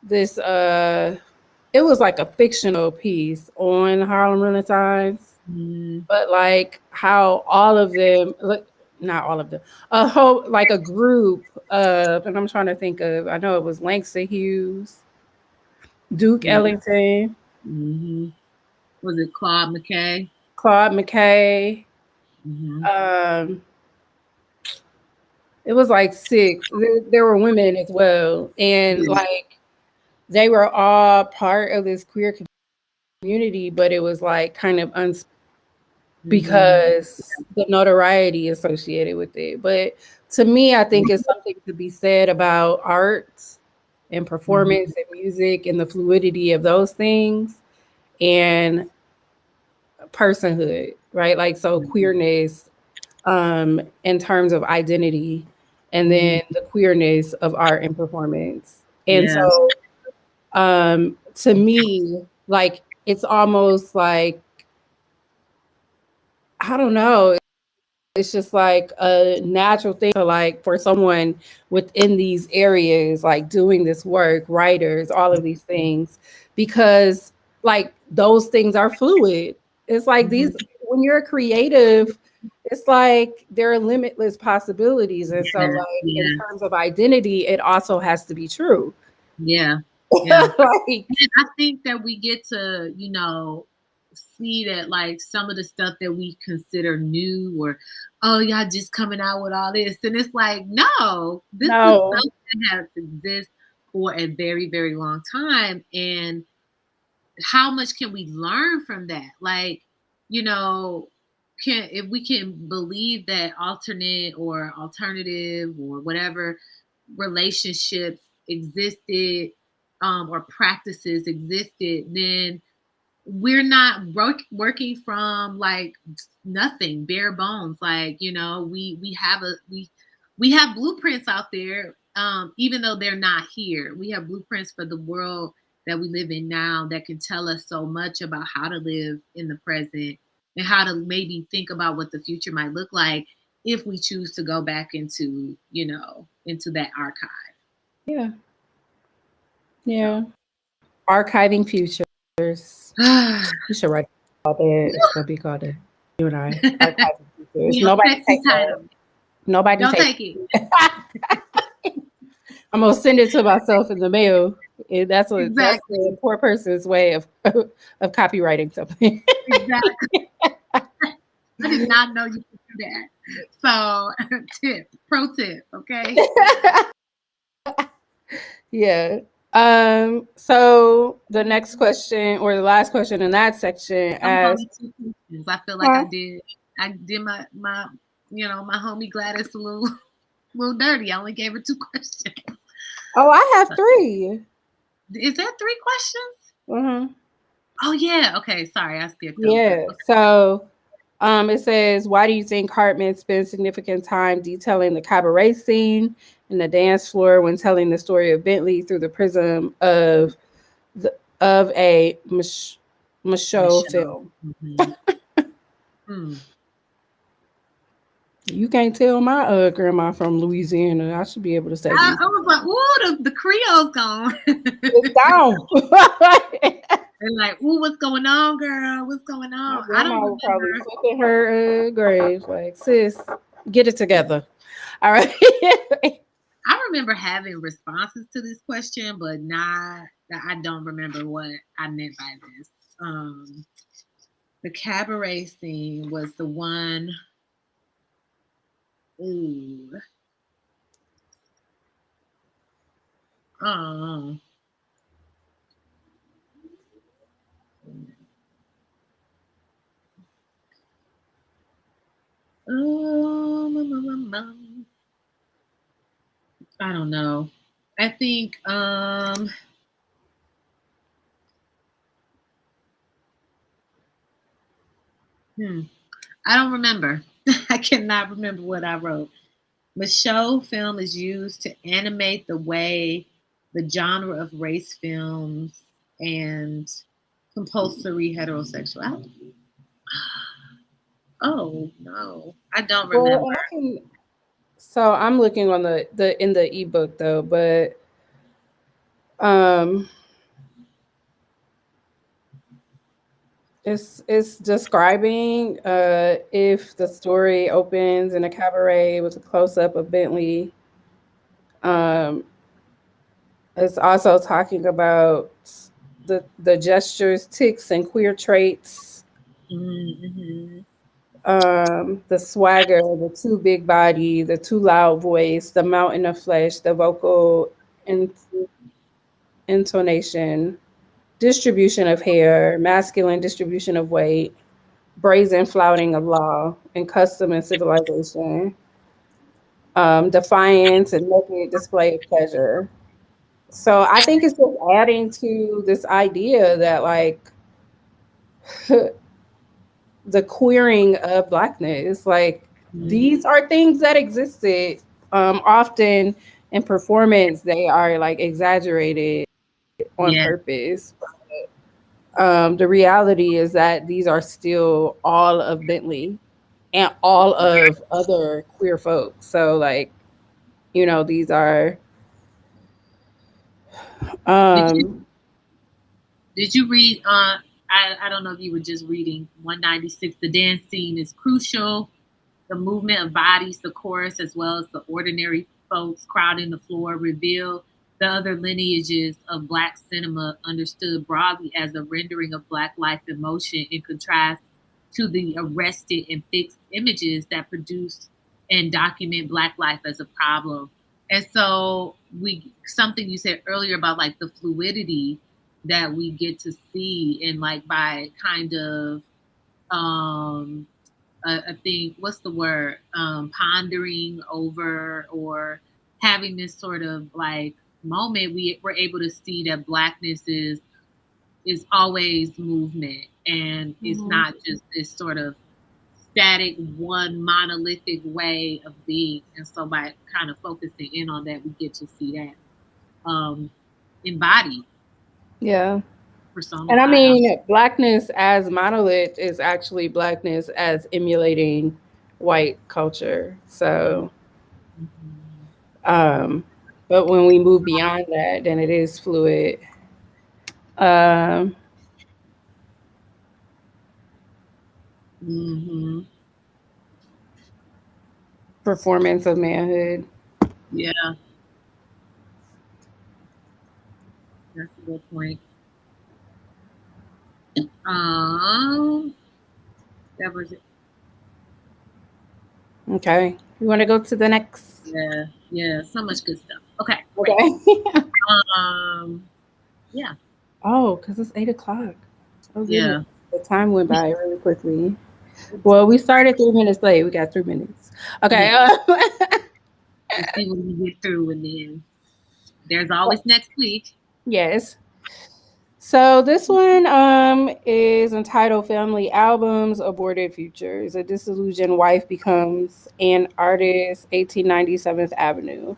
this it was like a fictional piece on Harlem Renaissance, Mm-hmm. but like how all of them look, not all of them, a whole like a group of, and I'm trying to think of, I know it was Langston Hughes, Duke Yeah. Ellington, Mm-hmm. Was it Claude McKay? Claude McKay. Mm-hmm. um it was like six. There were women as well, and Yeah. like they were all part of this queer community. community, but it was like kind of Mm-hmm. because the notoriety associated with it. But to me, I think it's something to be said about art and Mm-hmm. performance and music and the fluidity of those things and personhood, right? Like, so queerness in terms of identity, and Mm-hmm. then the queerness of art and performance. And Yeah. so to me, like, it's almost like, I don't know, it's just like a natural thing to, like, for someone within these areas, like doing this work, writers, all of these things, because like those things are fluid. It's like Mm-hmm. these, when you're creative, it's like there are limitless possibilities. And so, Yeah. like, in Yeah. terms of identity, it also has to be true. Yeah. Yeah. Like, And I think that we get to, see that like some of the stuff that we consider new or, oh, y'all just coming out with all this. And it's like, no, this is no, something that has existed for a very, very long time. And how much can we learn from that? Like, you know, can if we can believe that alternate or alternative or whatever relationships existed, or practices existed, then we're not working from like nothing, bare bones. Like, we have blueprints out there, even though they're not here. We have blueprints for the world that we live in now that can tell us so much about how to live in the present and how to maybe think about what the future might look like if we choose to go back into that archive. yeah, So yeah. Archiving futures. We should write about that. It's gonna be called that. You and I, archiving futures. a Nobody sexy take that. title. Nobody Don't take take it. it. I'm gonna send it to myself in the mail. And that's Exactly. the poor person's way of of copywriting something. Exactly. I did not know you could do that. So, pro tip, okay? Yeah. So the next question, or the last question in that section, Don't hold asks, me two questions. I feel like huh? I did my homie Gladys a little dirty. I only gave her two questions. Oh, I have three. Is that three questions? Hmm. Oh yeah. Okay. Sorry, I skipped over. Yeah. Okay. So it says, why do you think Hartman spends significant time detailing the cabaret scene and the dance floor when telling the story of Bentley through the prism of a Michaud Michelle. film? Mm-hmm. Hmm. You can't tell my grandma from Louisiana. I should be able to say these. I was like, ooh, the Creole's gone. It's down. They're like, ooh, what's going on, girl? What's going My on? I don't grandma would probably remember. flip in her grave like, sis, get it together. All right. I remember having responses to this question, but not. I don't remember what I meant by this. Um, the cabaret scene was the one. Ooh, oh, um, I don't know. I think. Hmm, I don't remember. I cannot remember what I wrote. Michaud film is used to animate the way the genre of race films and compulsory heterosexuality. Oh no, I don't Well, remember. and I can. So I'm looking on the in the ebook though, but um, it's describing if the story opens in a cabaret with a close up of Bentley. Um, it's also talking about the gestures, tics, and queer traits. Mm-hmm. The swagger, the too big body, the too loud voice, the mountain of flesh, the vocal in, intonation, distribution of hair, masculine distribution of weight, brazen flouting of law and custom and civilization, defiance and naked display of pleasure. So I think it's just adding to this idea that like the queering of blackness, like Mhm. these are things that existed. Often in performance, they are like exaggerated on Yeah. purpose. The reality is that these are still all of Bentley and all of other queer folks. So like, these are Did you um did you read I don't know if you were just reading 196. The dance scene is crucial. The movement of bodies, the chorus, as well as the ordinary folks crowding the floor, reveal the other lineages of Black cinema understood broadly as a rendering of Black life in motion in contrast to the arrested and fixed images that produce and document Black life as a problem. And so something you said earlier about like the fluidity that we get to see and like by kind of um I think what's the word pondering over or having this sort of like moment we're able to see that blackness is always movement and it's mhm. not just this sort of static one monolithic way of being, and so by kind of focusing in on that we get to see that embodied, Yeah. And I personified. mean, blackness as monolith is actually blackness as emulating white culture. So, Mhm. um, but when we move beyond that, then it is fluid. Um, Mhm. Performance of manhood. Yeah, that's a good point. Um, that was it. Okay. You want to go to the next? Yeah, yeah, so much good stuff. Okay, great. Okay. Um, yeah, Oh, because it's 8 o'clock. Oh, goodness. yeah. The time went by really quickly. Well, we started 3 minutes late. We got 3 minutes. Yeah, Okay. we'll see what we get through, and then there's always next week. Yes. So this one is entitled Family Albums Aborted Futures. A disillusioned wife becomes an artist, 1897th Avenue.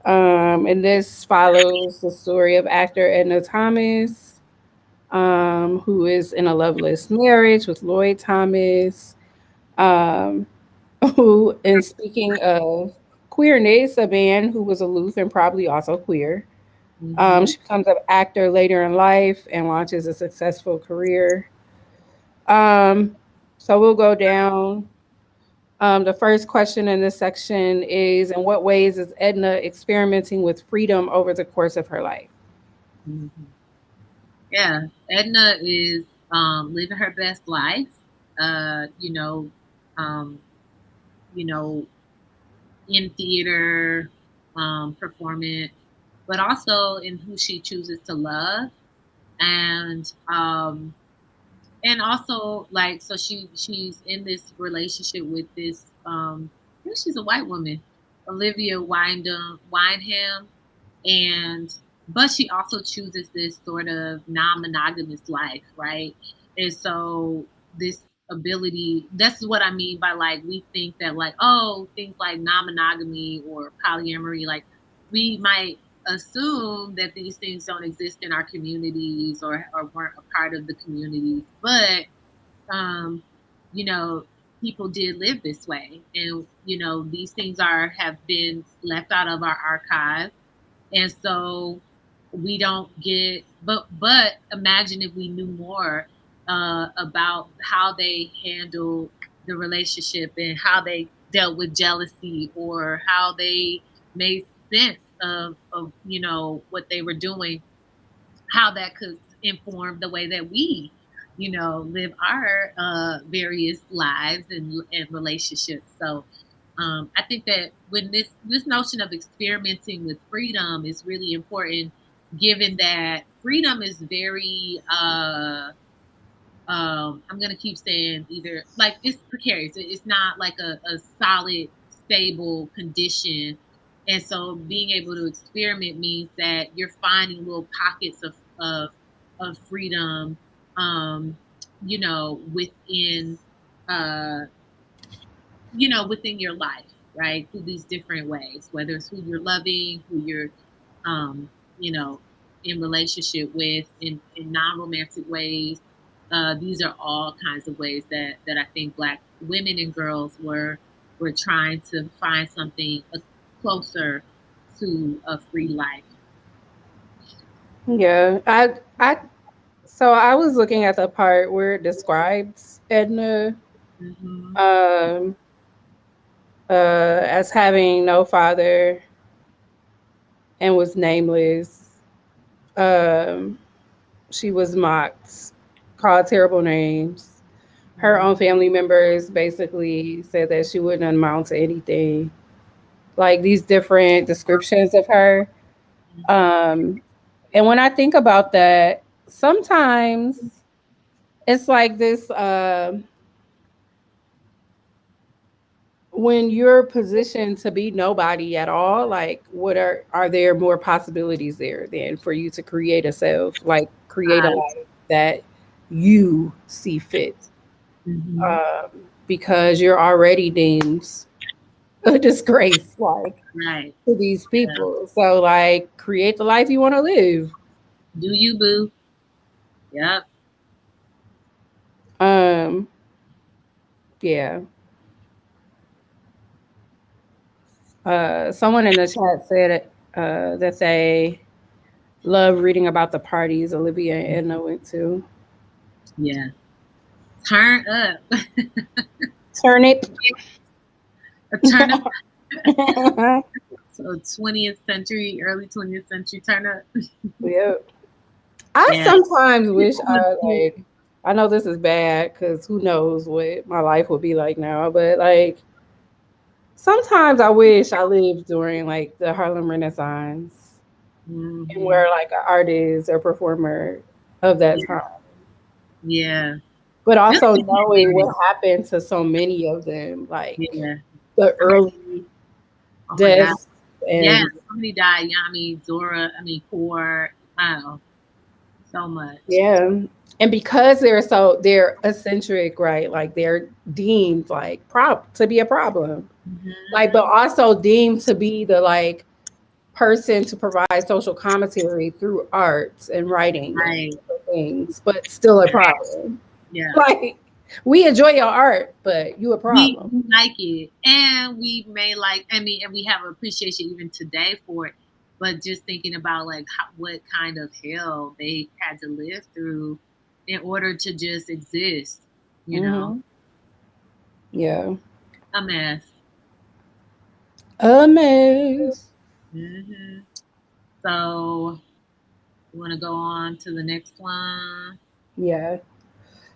And this follows the story of actor Edna Thomas, who is in a loveless marriage with Lloyd Thomas. Um, who, and speaking of queerness, a man who was aloof and probably also queer. Hmm. She becomes an actor later in life and launches a successful career. Um, so we'll go down. The first question in this section is: in what ways is Edna experimenting with freedom over the course of her life? Hmm. Yeah, Edna is living her best life. Uh, you know, um, you know, in theater, performance, but also in who she chooses to love, and and also like so she's in this relationship with this I think she's a white woman, Olivia Wynham, and but she also chooses this sort of non-monogamous life, right? And so this ability, that's what I mean by like we think that like, oh, things like non-monogamy or polyamory, like we might assume that these things don't exist in our communities or weren't a part of the communities, but um you know people did live this way, and these things are have been left out of our archive, and so we don't get, but imagine if we knew more about how they handled the relationship and how they dealt with jealousy or how they made sense of what they were doing, how that could inform the way that we live our various lives and relationships. So I think that when this notion of experimenting with freedom is really important, given that freedom is very I'm gonna keep saying either like it's precarious. It's not like a solid, stable condition. And so being able to experiment means that you're finding little pockets of freedom, um, you know, within uh, you know, within your life, right? Through these different ways, whether it's who you're loving, who you're you know, in relationship with in non-romantic ways. These are all kinds of ways that I think Black women and girls were trying to find something closer to a free life. Yeah, so I was looking at the part where it describes Edna Mm-hmm. um, as having no father and was nameless. Um, she was mocked, called terrible names. Her Mm-hmm. own family members basically said that she wouldn't amount to anything. Like these different descriptions of her. Um, and when I think about that, sometimes it's like this. When you're positioned to be nobody at all, like what are there more possibilities there than for you to create a self, like create a Right. life that you see fit? Mm-hmm. Because you're already deemed a disgrace, like Right. to these Yeah. people. So, like, create the life you want to live. Do you, boo? Yep. Um, yeah. Someone in the chat said that they love reading about the parties Olivia and Edna went to. Yeah. Turn up. Turnip. A turn up. So 20th century, early 20th century turn up. Yep. I Yeah. sometimes wish I like. I know this is bad because who knows what my life would be like now, but like sometimes I wish I lived during like the Harlem Renaissance and Mm-hmm. were like an artist or performer of that Yeah. time. Yeah. But Just also to get knowing married. what happened to so many of them, like Yeah. the I mean, early oh my God. deaths Yeah. and Somebody died. Yeah. I mean, Dora, I mean, poor. I don't know. So much. yeah. And because they're eccentric, right? Like they're deemed like to be a problem. Like, but Mm-hmm. also deemed to be the like person to provide social commentary through art and writing and Right. different things, but still a problem. Yeah. Like we enjoy your art, but you a problem. We like it, and we may like. I mean, and we have appreciation even today for it. But just thinking about like what kind of hell they had to live through in order to just exist, you know, Hmm. Yeah. a mess. A mess. Hmm. So, you want to go on to the next one? Yeah.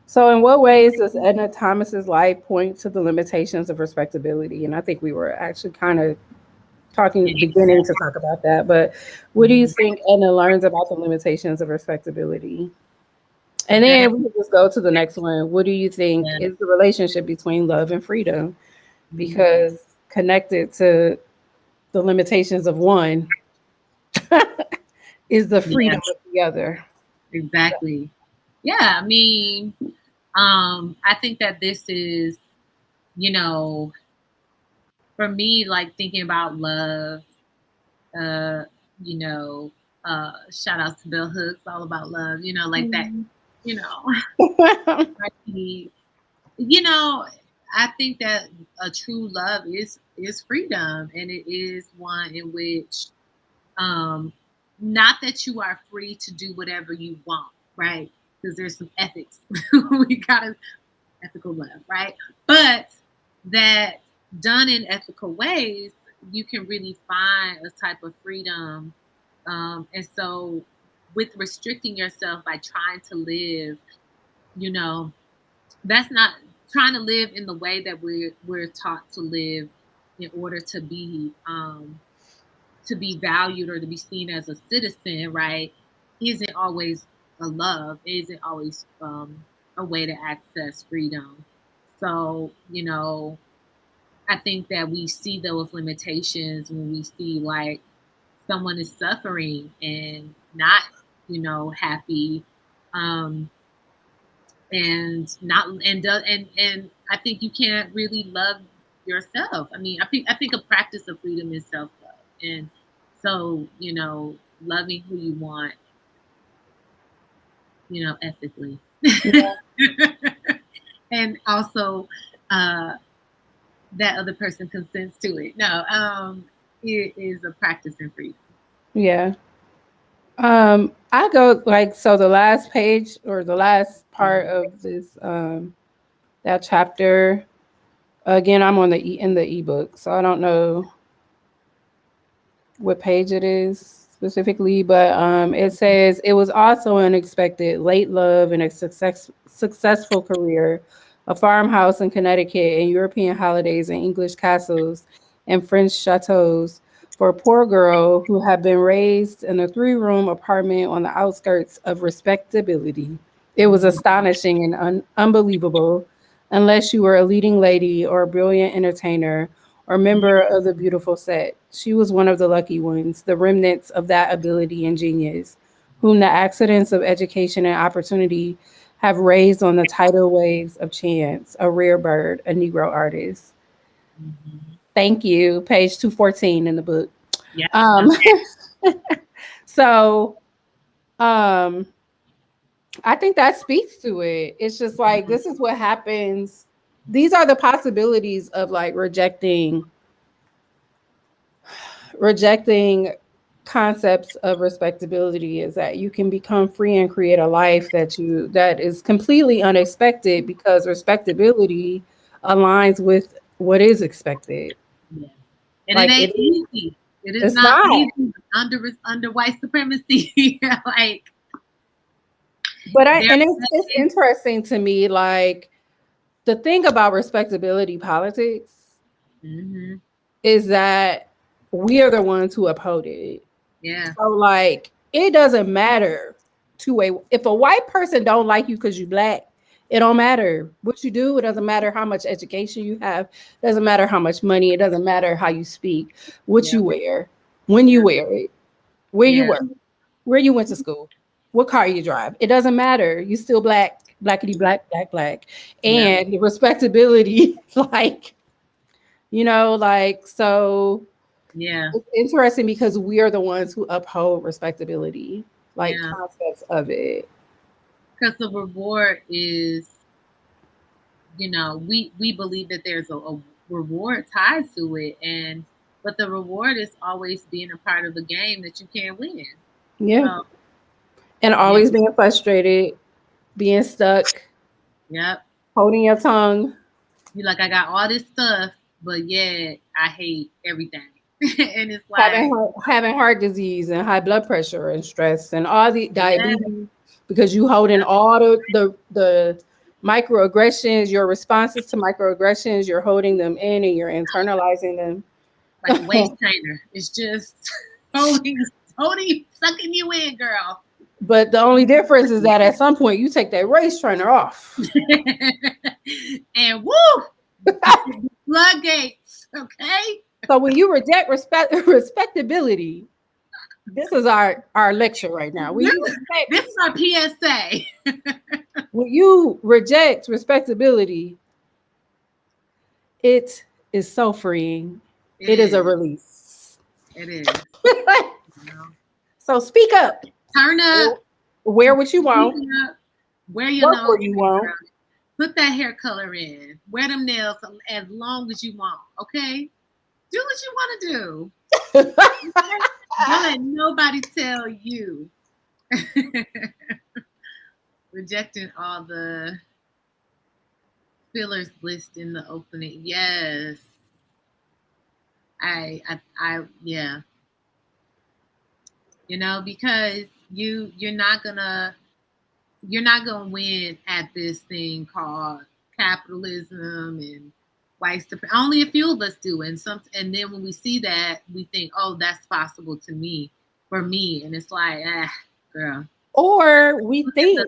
So, in what ways does Edna Thomas's life point to the limitations of respectability? And I think we were actually kind of beginning to talk about that. But what do you Mhm. think Edna learns about the limitations of respectability? And Very, then we can just go to the next one. What do you think yeah. is the relationship between love and freedom? Mhm. Because connected to the limitations of one is the Yeah, freedom of the other. exactly. Yeah, I mean, I think that this is, you know, for me, like thinking about love, uh, you know, shout outs to Bell Hooks, all about love, you know, like that, you know, you know, I think that a true love is freedom, and it is one in which, um, not that you are free to do whatever you want, right? Because there's some ethics. We gotta ethical love, right? But that done in ethical ways, you can really find a type of freedom. And so, with restricting yourself by trying to live, you know, that's not trying to live in the way that we're taught to live in order to be to be valued or to be seen as a citizen, right, isn't always a love, isn't always a way to access freedom. So, I think that we see those limitations when we see like someone is suffering and not, happy, um, and not and I think you can't really love yourself. I mean, I think a practice of freedom is self love, and so loving who you want, ethically, Yeah. and also that other person consents to it. No, it is a practice in freedom. Yeah. I go like so the last page or the last part of this that chapter. Again, I'm on the in the ebook, so I don't know what page it is specifically, but it says it was also unexpected, late love and a successful career, a farmhouse in Connecticut, and European holidays and English castles and French chateaus for a poor girl who had been raised in a three-room apartment on the outskirts of respectability. It was Mhm. astonishing and unbelievable, unless you were a leading lady or a brilliant entertainer or member of the beautiful set. She was one of the lucky ones, the remnants of that ability and genius, whom the accidents of education and opportunity have raised on the tidal waves of chance, a rare bird, a Negro artist. Mhm. Thank you. Page 214 in the book. Yeah. Um, so um, I think that speaks to it. It's just like, this is what happens. These are the possibilities of like rejecting concepts of respectability is that you can become free and create a life that is completely unexpected because respectability aligns with what is expected. Yeah. And it Like ain't easy. It is it's not not. easy under white supremacy. Like But I there. and it's interesting to me, like the thing about respectability politics Mm-hmm. is that we are the ones who uphold it. Yeah. So like it doesn't matter to a if a white person don't like you because you black, it don't matter what you do. It doesn't matter how much education you have. It doesn't matter how much money. It doesn't matter how you speak, what Yeah. you wear, when you Yeah. wear it, where you Yeah. work, where you went to school, what car you drive. It doesn't matter. You still black, blackity black, black, black. Yeah. And the respectability, like, like so Yeah. it's interesting because we are the ones who uphold respectability, like Yeah. concepts of it. Because the reward is, we believe that there's a reward tied to it, and but the reward is always being a part of a game that you can't win. Yeah. So And yeah. always being frustrated, being stuck, Yep. holding your tongue, You like, I got all this stuff, but yeah, I hate everything. And it's having like, having heart disease and high blood pressure and stress and all the yeah, diabetes because you holding all the microaggressions, your responses to microaggressions, you're holding them in and you're internalizing them. like a waist trainer. It's just holding, sucking you in, girl. But the only difference is that at some point you take that race trainer off. And woo, floodgates. Okay, So when you reject respectability, this is our lecture right now. this, this is our PSA. When you reject respectability, it is so freeing. It It is a is. release. It is. You know? So speak up. Turn up. Wear what you Speak want. up. Wear your Work nose what you ring want. around. Put that hair color in. Wear them nails as long as you want. Okay? Do what you want to do. Okay? Don't let nobody tell you. Rejecting all the fillers list in the opening. Yes. Yeah. Because you're not gonna win at this thing called capitalism and white supremacy. Only a few of us do, and then when we see that, we think, oh, that's possible to me, for me, and it's like, girl. Or we think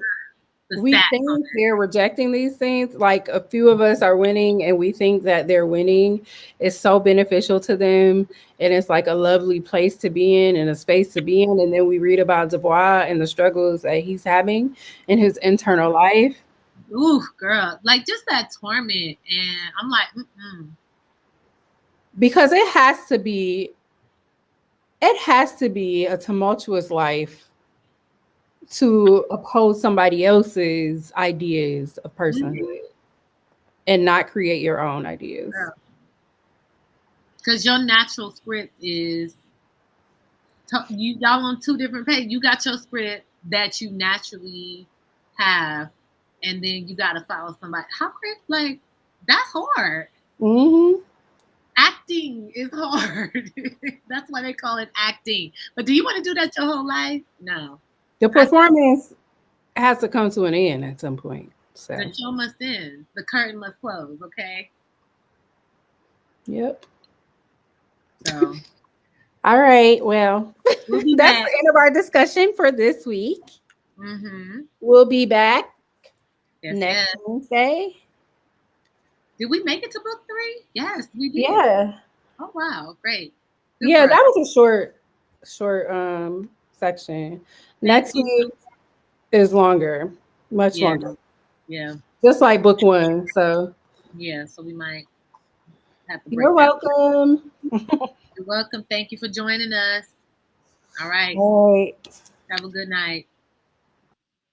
The they're rejecting these things. Like a few of us are winning, and we think that their winning is so beneficial to them, and it's like a lovely place to be in and a space to be in. And then we read about Dubois and the struggles that he's having in his internal life. Ooh, girl, like just that torment, and I'm like, because it has to be a tumultuous life to oppose somebody else's ideas of personhood and not create your own ideas. Because your natural script is y'all on two different pages. You got your script that you naturally have, and then you got to follow somebody. How great! Like that's hard. Mm-hmm. Acting is hard. That's why they call it acting. But do you want to do that your whole life? No. The performance has to come to an end at some point. So the show must end. The curtain must close. Okay. Yep. So. All right. Well, that's the end of our discussion for this week. Mm-hmm. We'll be back next Wednesday. Did we make it to book 3? Yes, we did. Yeah. Oh wow, great. Good that was a short section. Next week is longer, much longer. Yeah. Just like book 1. So yeah, so we might have to break. You're welcome. You're welcome. Thank you for joining us. All right. All right. Have a good night.